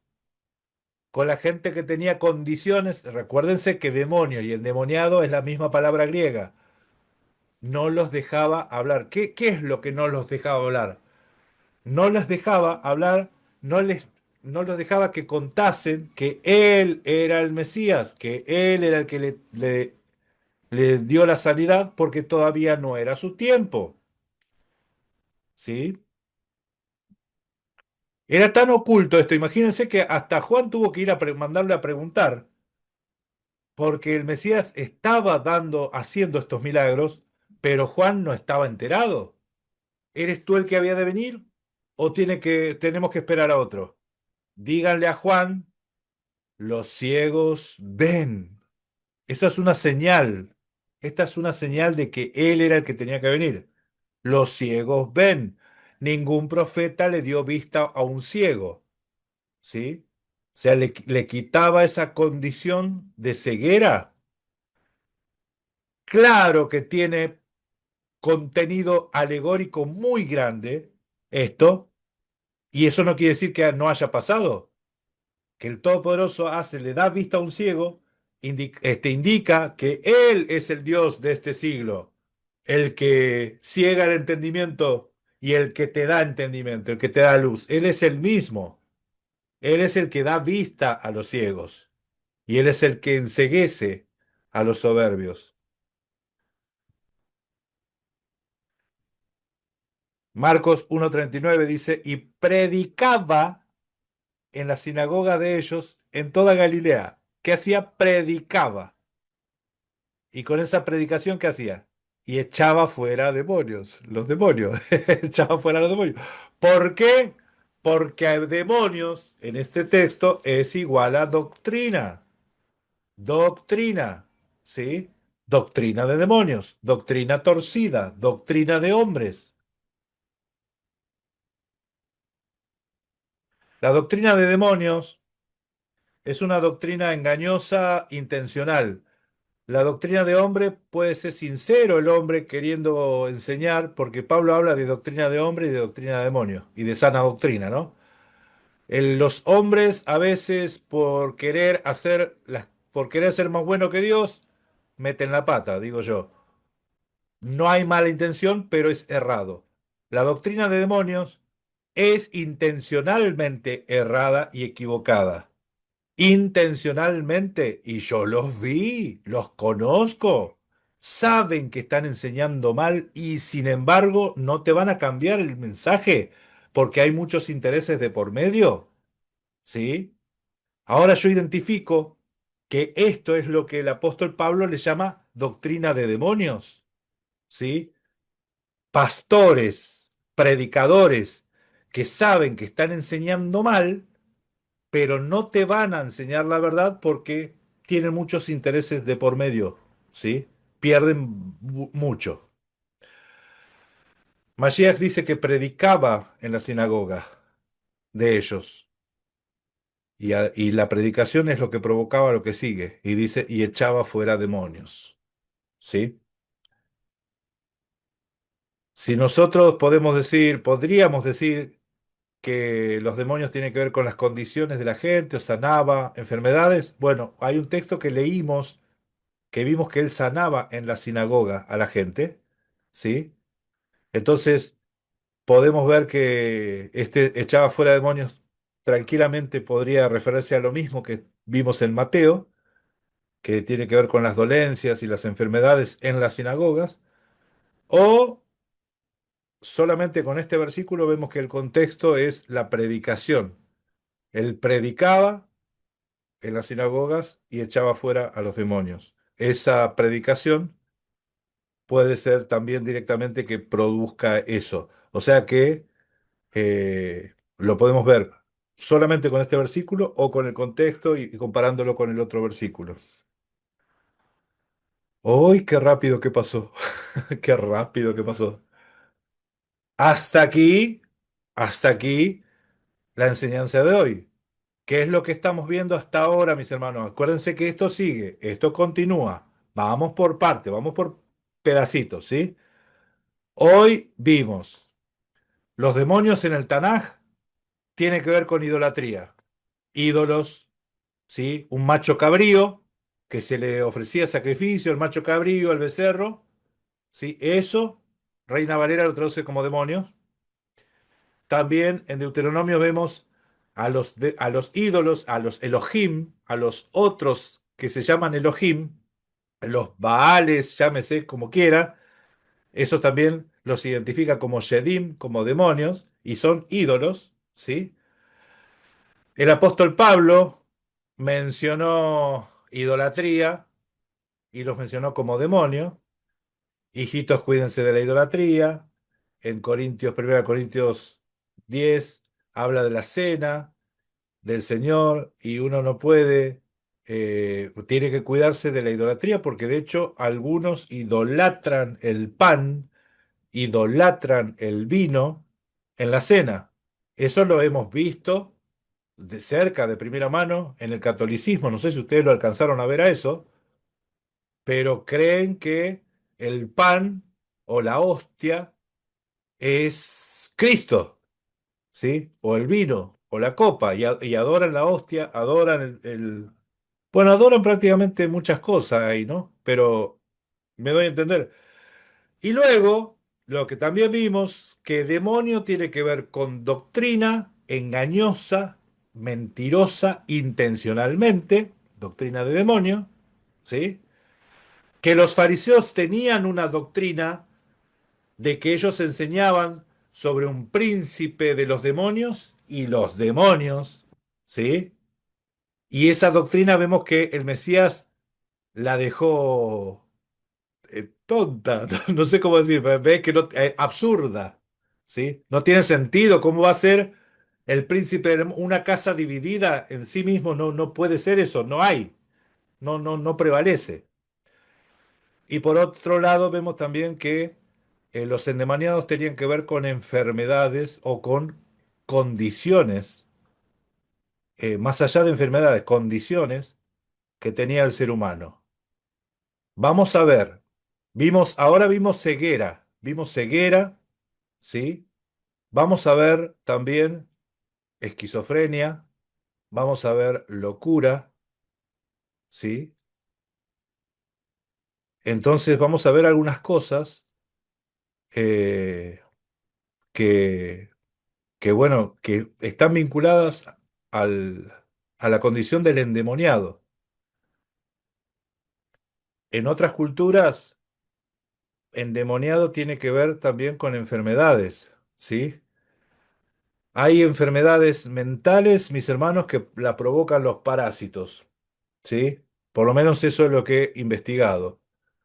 Con la gente que tenía condiciones, recuérdense que demonio y endemoniado es la misma palabra griega. No los dejaba hablar. ¿Qué es lo que no los dejaba hablar? No les dejaba hablar, no les, no los dejaba que contasen que él era el Mesías, que él era el que le dio la sanidad porque todavía no era su tiempo. ¿Sí? Era tan oculto esto, imagínense que hasta Juan tuvo que ir a mandarle a preguntar, porque el Mesías estaba haciendo estos milagros, pero Juan no estaba enterado. ¿Eres tú el que había de venir? ¿O tenemos que esperar a otro? Díganle a Juan, los ciegos ven. Esta es una señal. Esta es una señal de que él era el que tenía que venir. Los ciegos ven. Ningún profeta le dio vista a un ciego. ¿Sí? O sea, le quitaba esa condición de ceguera. Claro que tiene contenido alegórico muy grande esto, y eso no quiere decir que no haya pasado. Que el Todopoderoso le da vista a un ciego, indica que Él es el Dios de este siglo, el que ciega el entendimiento y el que te da entendimiento, el que te da luz. Él es el mismo. Él es el que da vista a los ciegos y Él es el que enceguece a los soberbios. Marcos 1:39 dice, y predicaba en la sinagoga de ellos en toda Galilea. ¿Qué hacía? Predicaba. Y con esa predicación, ¿qué hacía? Y echaba fuera demonios, los demonios, echaba fuera los demonios. ¿Por qué? Porque a demonios en este texto es igual a doctrina, doctrina, ¿sí? Doctrina de demonios, doctrina torcida, doctrina de hombres. La doctrina de demonios es una doctrina engañosa, intencional. La doctrina de hombre puede ser sincero el hombre queriendo enseñar, porque Pablo habla de doctrina de hombre y de doctrina de demonio, y de sana doctrina, ¿no? Los hombres a veces por querer ser más bueno que Dios, meten la pata, digo yo. No hay mala intención, pero es errado. La doctrina de demonios es intencionalmente errada y equivocada. Intencionalmente, y yo los vi, los conozco, saben que están enseñando mal y sin embargo no te van a cambiar el mensaje porque hay muchos intereses de por medio, ¿sí? Ahora yo identifico que esto es lo que el apóstol Pablo le llama doctrina de demonios, ¿sí? Pastores, predicadores que saben que están enseñando mal pero no te van a enseñar la verdad porque tienen muchos intereses de por medio, ¿sí? Pierden mucho. Mashiach dice que predicaba en la sinagoga de ellos y la predicación es lo que provocaba lo que sigue y dice y echaba fuera demonios, ¿sí? Si nosotros podríamos decir que los demonios tienen que ver con las condiciones de la gente o sanaba enfermedades, bueno, hay un texto que leímos que vimos que él sanaba en la sinagoga a la gente, ¿sí? Entonces podemos ver que este echaba fuera demonios tranquilamente podría referirse a lo mismo que vimos en Mateo, que tiene que ver con las dolencias y las enfermedades en las sinagogas, o solamente con este versículo vemos que el contexto es la predicación. Él predicaba en las sinagogas y echaba fuera a los demonios. Esa predicación puede ser también directamente que produzca eso. O sea que lo podemos ver solamente con este versículo o con el contexto y comparándolo con el otro versículo. ¡Uy, qué rápido que pasó! ¡Qué rápido que pasó! Hasta aquí, hasta aquí la enseñanza de hoy. ¿Qué es lo que estamos viendo hasta ahora, mis hermanos? Acuérdense que esto sigue, esto continúa. Vamos por parte, vamos por pedacitos, ¿sí? Hoy vimos los demonios en el Tanaj tiene que ver con idolatría. Ídolos, ¿sí? Un macho cabrío que se le ofrecía sacrificio, el macho cabrío, el becerro, ¿sí? Eso, Reina Valera lo traduce como demonios. También en Deuteronomio vemos a los ídolos, a los Elohim, a los otros que se llaman Elohim, los Baales, llámese como quiera, eso también los identifica como Shedim, como demonios, y son ídolos, ¿sí? El apóstol Pablo mencionó idolatría y los mencionó como demonios. Hijitos, cuídense de la idolatría. En Corintios, 1 Corintios 10 habla de la cena del Señor y uno no puede, tiene que cuidarse de la idolatría porque de hecho algunos idolatran el pan, idolatran el vino en la cena. Eso lo hemos visto de cerca, de primera mano, en el catolicismo. No sé si ustedes lo alcanzaron a ver a eso, pero creen que el pan o la hostia es Cristo, ¿sí? O el vino, o la copa, y adoran la hostia, adoran bueno, adoran prácticamente muchas cosas ahí, ¿no? Pero me doy a entender. Y luego, lo que también vimos, que demonio tiene que ver con doctrina engañosa, mentirosa, intencionalmente, doctrina de demonio, ¿sí? Que los fariseos tenían una doctrina de que ellos enseñaban sobre un príncipe de los demonios y los demonios, ¿sí? Y esa doctrina vemos que el Mesías la dejó tonta, no sé cómo decir, pero ve que no, absurda, ¿sí? No tiene sentido, ¿cómo va a ser el príncipe de una casa dividida en sí mismo? No, no puede ser eso, no hay, no prevalece. Y por otro lado vemos también que los endemoniados tenían que ver con enfermedades o con condiciones, más allá de enfermedades, condiciones que tenía el ser humano. Vamos a ver, ahora vimos ceguera, ¿sí? Vamos a ver también esquizofrenia, vamos a ver locura, ¿sí? Entonces vamos a ver algunas cosas eh, que bueno, que están vinculadas al- a la condición del endemoniado. En otras culturas, endemoniado tiene que ver también con enfermedades, ¿sí? Hay enfermedades mentales, mis hermanos, que la provocan los parásitos, ¿sí? Por lo menos eso es lo que he investigado.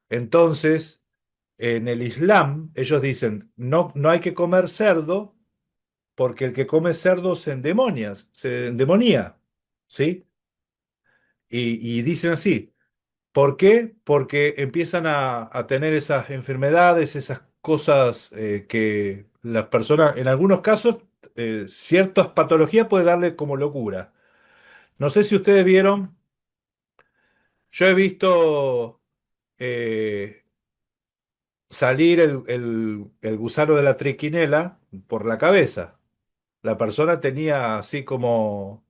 Entonces, en el Islam, ellos dicen, no, no hay que comer cerdo porque el que come cerdo se endemonia, ¿sí? Y dicen así. ¿Por qué? Porque empiezan a tener esas enfermedades, esas cosas que las personas, en algunos casos, ciertas patologías puede darle como locura. No sé si ustedes vieron, yo he visto eh, salir el gusano de la triquinela por la cabeza. La persona tenía así como,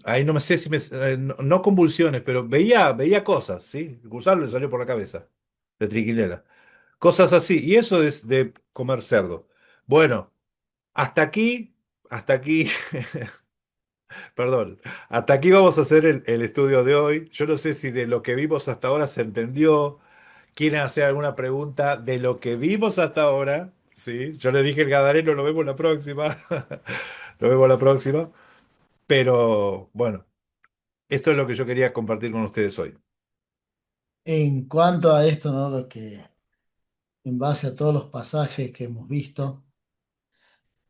ahí no me sé si no, no convulsiones, pero veía cosas, ¿sí? El gusano le salió por la cabeza de triquinela. Cosas así. Y eso es de comer cerdo. Bueno, hasta aquí, perdón, hasta aquí vamos a hacer el estudio de hoy. Yo no sé si de lo que vimos hasta ahora se entendió. ¿Quieren hacer alguna pregunta de lo que vimos hasta ahora? Sí, yo le dije el Gadareno, lo vemos la próxima. Lo vemos la próxima. Pero bueno. Esto es lo que yo quería compartir con ustedes hoy. En cuanto a esto, ¿no? Lo que en base a todos los pasajes que hemos visto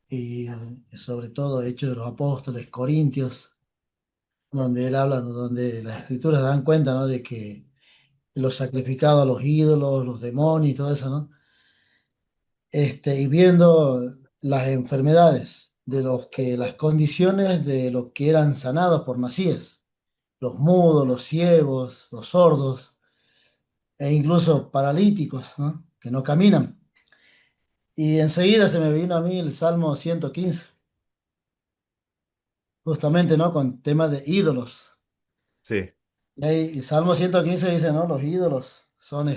y sobre todo Hechos de los Apóstoles, Corintios, donde él habla, ¿no? Donde las escrituras dan cuenta, ¿no? De que los sacrificados a los ídolos, los demonios y todo eso, ¿no? Y viendo las enfermedades de los que, las condiciones de los que eran sanados por Masías, los mudos, los ciegos, los sordos, e incluso paralíticos, ¿no? Que no caminan. Y enseguida se me vino a mí el Salmo 115, justamente, ¿no? Con temas de ídolos. Sí, Y ahí el Salmo 115 dice, ¿no? Los ídolos son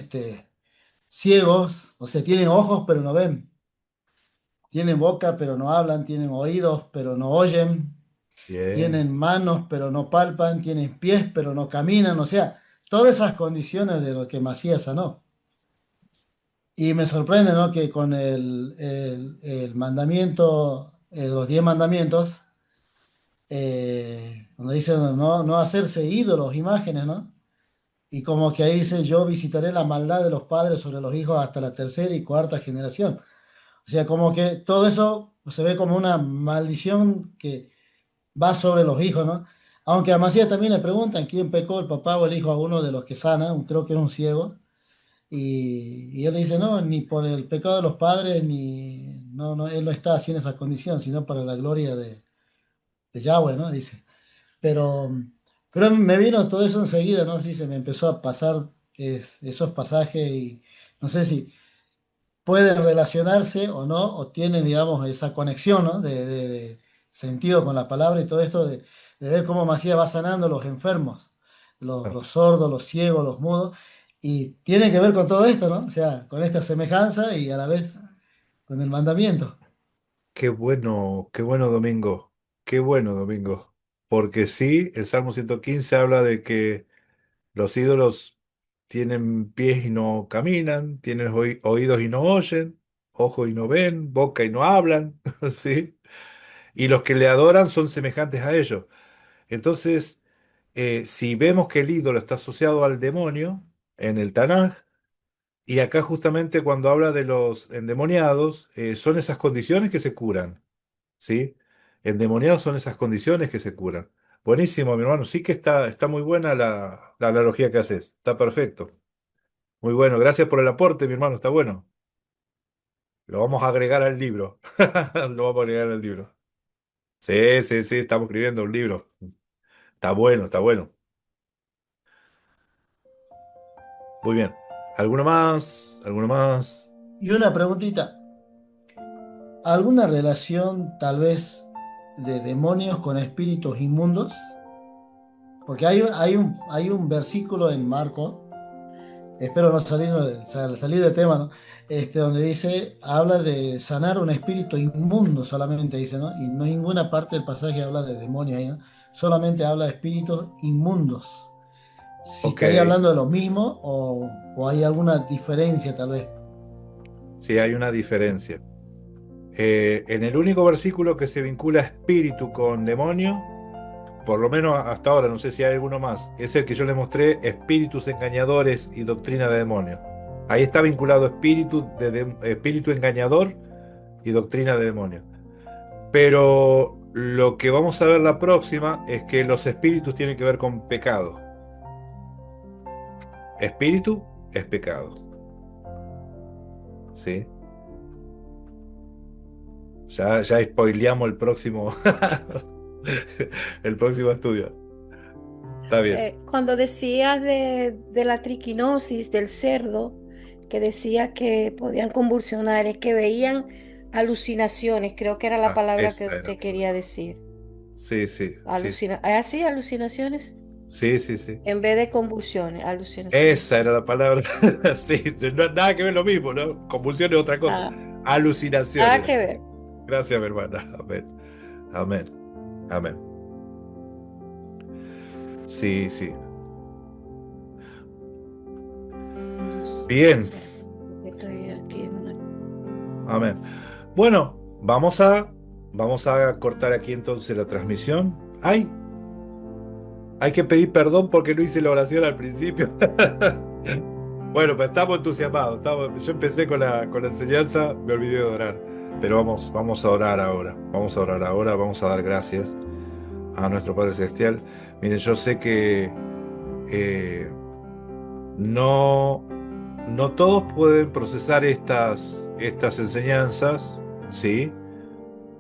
ciegos, o sea, tienen ojos pero no ven, tienen boca pero no hablan, tienen oídos pero no oyen, bien, tienen manos pero no palpan, tienen pies pero no caminan, o sea, todas esas condiciones de lo que Masías sanó. Y me sorprende, ¿no? Que con el mandamiento, los 10 mandamientos, donde dice no, no hacerse ídolos, imágenes, ¿no? Y como que ahí dice, yo visitaré la maldad de los padres sobre los hijos hasta la tercera y cuarta generación. O sea, como que todo eso se ve como una maldición que va sobre los hijos, ¿no? Aunque a Macías también le preguntan quién pecó, el papá o el hijo, a uno de los que sana, creo que es un ciego. Y él le dice, no, ni por el pecado de los padres, ni, no, no, él no está así en esa condición, sino para la gloria de Yahweh, ¿no? Dice. Pero, pero me vino todo eso enseguida, ¿no? Sí, se me empezó a pasar esos pasajes y no sé si pueden relacionarse o no, o tienen, digamos, esa conexión, ¿no? De sentido con la palabra y todo esto, de ver cómo Macías va sanando los enfermos, ah, los sordos, los ciegos, los mudos, y tiene que ver con todo esto, ¿no? O sea, con esta semejanza y a la vez con el mandamiento. qué bueno Domingo, qué bueno Domingo. Porque sí, el Salmo 115 habla de que los ídolos tienen pies y no caminan, tienen oídos y no oyen, ojos y no ven, boca y no hablan, ¿sí? Y los que le adoran son semejantes a ellos. Entonces, si vemos que el ídolo está asociado al demonio en el Tanaj, y acá justamente cuando habla de los endemoniados, son esas condiciones que se curan, ¿sí? Endemoniados son esas condiciones que se curan. Buenísimo, mi hermano. Sí que está muy buena la analogía que haces. Está perfecto. Muy bueno. Gracias por el aporte, mi hermano. Está bueno. Lo vamos a agregar al libro. Lo vamos a agregar al libro. Sí, sí, sí. Estamos escribiendo un libro. Está bueno, está bueno. Muy bien. ¿Alguno más? ¿Alguno más? Y una preguntita, ¿alguna relación tal vez de demonios con espíritus inmundos? Porque hay un versículo en Marco, espero no salir de tema, ¿no? Donde dice, habla de sanar un espíritu inmundo solamente, dice, ¿no? Y no ninguna parte del pasaje habla de demonios ahí, ¿no? Solamente habla de espíritus inmundos. Si Ok. estaría hablando de lo mismo o hay alguna diferencia tal vez. Sí, hay una diferencia. En el único versículo que se vincula espíritu con demonio, por lo menos hasta ahora, no sé si hay alguno más, es el que yo le mostré, espíritus engañadores y doctrina de demonios. Ahí está vinculado espíritu engañador y doctrina de demonios. Pero lo que vamos a ver la próxima es que los espíritus tienen que ver con pecado. Espíritu es pecado. ¿Sí? Ya spoileamos el próximo, el próximo estudio. Está bien. Cuando decías de la triquinosis del cerdo, que decía que podían convulsionar, es que veían alucinaciones, creo que era la Ah, palabra que esa era usted la quería palabra. decir. Sí, sí, sí, sí. ¿Es así? ¿Alucinaciones? Sí, sí, sí. En vez de convulsiones, alucinaciones. Esa era la palabra. Sí, no, nada que ver lo mismo, ¿no? Convulsión es otra cosa. Ah, nada Alucinaciones. que ver. Gracias, mi hermana. Amén. Amén. Amén. Sí, sí. Bien. Espera, porque estoy aquí en una... Amén. Bueno, vamos a cortar aquí entonces la transmisión. ¡Ay! Hay que pedir perdón porque no hice la oración al principio. Bueno, pues estamos entusiasmados. Yo empecé con la enseñanza, me olvidé de orar. Pero vamos a orar ahora. Vamos a orar ahora, vamos a dar gracias a nuestro Padre Celestial. Miren, yo sé que eh, no, no todos pueden procesar estas enseñanzas, ¿sí?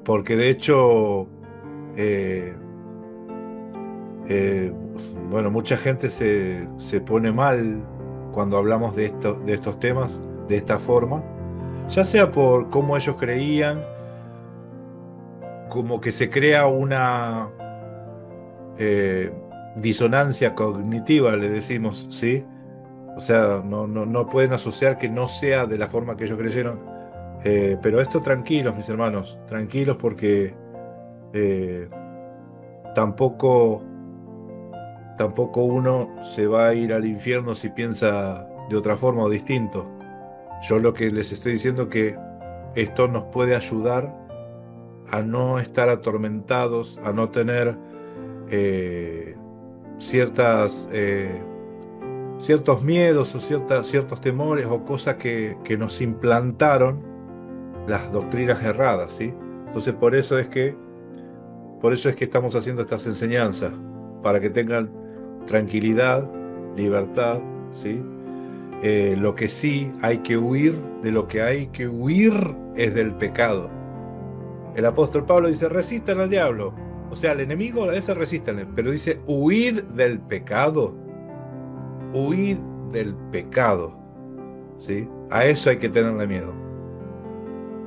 Porque de hecho, eh, eh, bueno, mucha gente se pone mal cuando hablamos de estos temas de esta forma, ya sea por cómo ellos creían, como que se crea una eh, disonancia cognitiva, le decimos, ¿sí? O sea, no pueden asociar que no sea de la forma que ellos creyeron. Pero esto tranquilos, mis hermanos, tranquilos porque eh, tampoco, tampoco uno se va a ir al infierno si piensa de otra forma o distinto. Yo lo que les estoy diciendo es que esto nos puede ayudar a no estar atormentados, a no tener eh, ciertas, ciertos miedos o ciertos temores o cosas que nos implantaron las doctrinas erradas, ¿sí? Entonces por eso es que estamos haciendo estas enseñanzas, para que tengan tranquilidad, libertad, ¿sí? Lo que sí hay que huir, de lo que hay que huir es del pecado. El apóstol Pablo dice, resistan al diablo. O sea, al enemigo, a ese resístanle, pero dice, huid del pecado. Huid del pecado, ¿sí? A eso hay que tenerle miedo,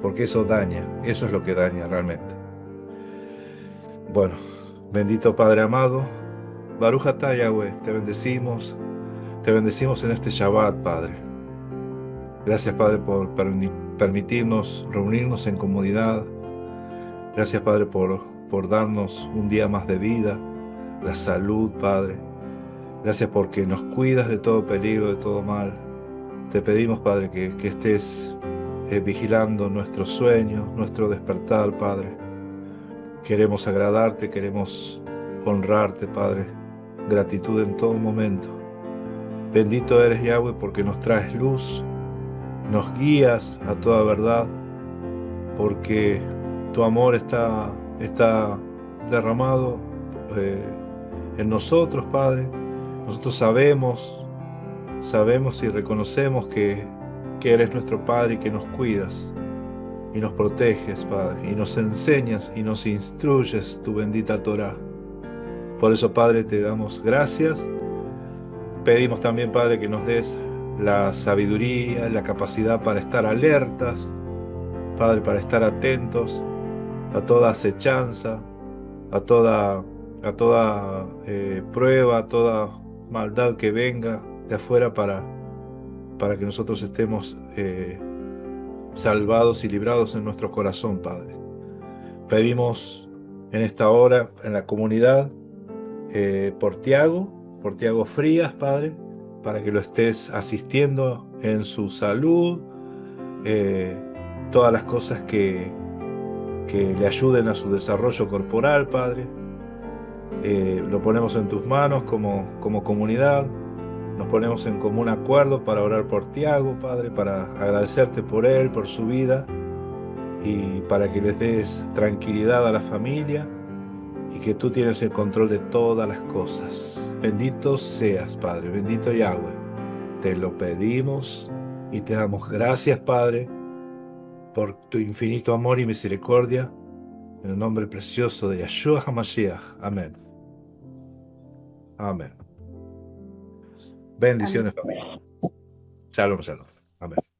porque eso daña, eso es lo que daña realmente. Bueno, bendito Padre amado, Baruch atah Yahweh, te bendecimos en este Shabbat, Padre. Gracias, Padre, por permitirnos reunirnos en comodidad. Gracias, Padre, por darnos un día más de vida, la salud, Padre. Gracias porque nos cuidas de todo peligro, de todo mal. Te pedimos, Padre, que estés vigilando nuestros sueños, nuestro despertar, Padre. Queremos agradarte, queremos honrarte, Padre. Gratitud en todo momento. Bendito eres, Yahweh, porque nos traes luz, nos guías a toda verdad, porque tu amor está derramado en nosotros, Padre. Nosotros sabemos y reconocemos que eres nuestro Padre y que nos cuidas y nos proteges, Padre, y nos enseñas y nos instruyes tu bendita Torá. Por eso, Padre, te damos gracias. Pedimos también, Padre, que nos des la sabiduría, la capacidad para estar alertas, Padre, para estar atentos a toda acechanza, a toda prueba, a toda maldad que venga de afuera para que nosotros estemos salvados y librados en nuestro corazón, Padre. Pedimos en esta hora, en la comunidad, por Tiago Frías, Padre, para que lo estés asistiendo en su salud, todas las cosas que le ayuden a su desarrollo corporal, Padre. Lo ponemos en tus manos como comunidad. Nos ponemos en común acuerdo para orar por Tiago, Padre, para agradecerte por él, por su vida, y para que les des tranquilidad a la familia y que tú tienes el control de todas las cosas. Bendito seas, Padre, bendito Yahweh. Te lo pedimos y te damos gracias, Padre, por tu infinito amor y misericordia, en el nombre precioso de Yeshua HaMashiach. Amén. Amén. Bendiciones, familia. Shalom, shalom.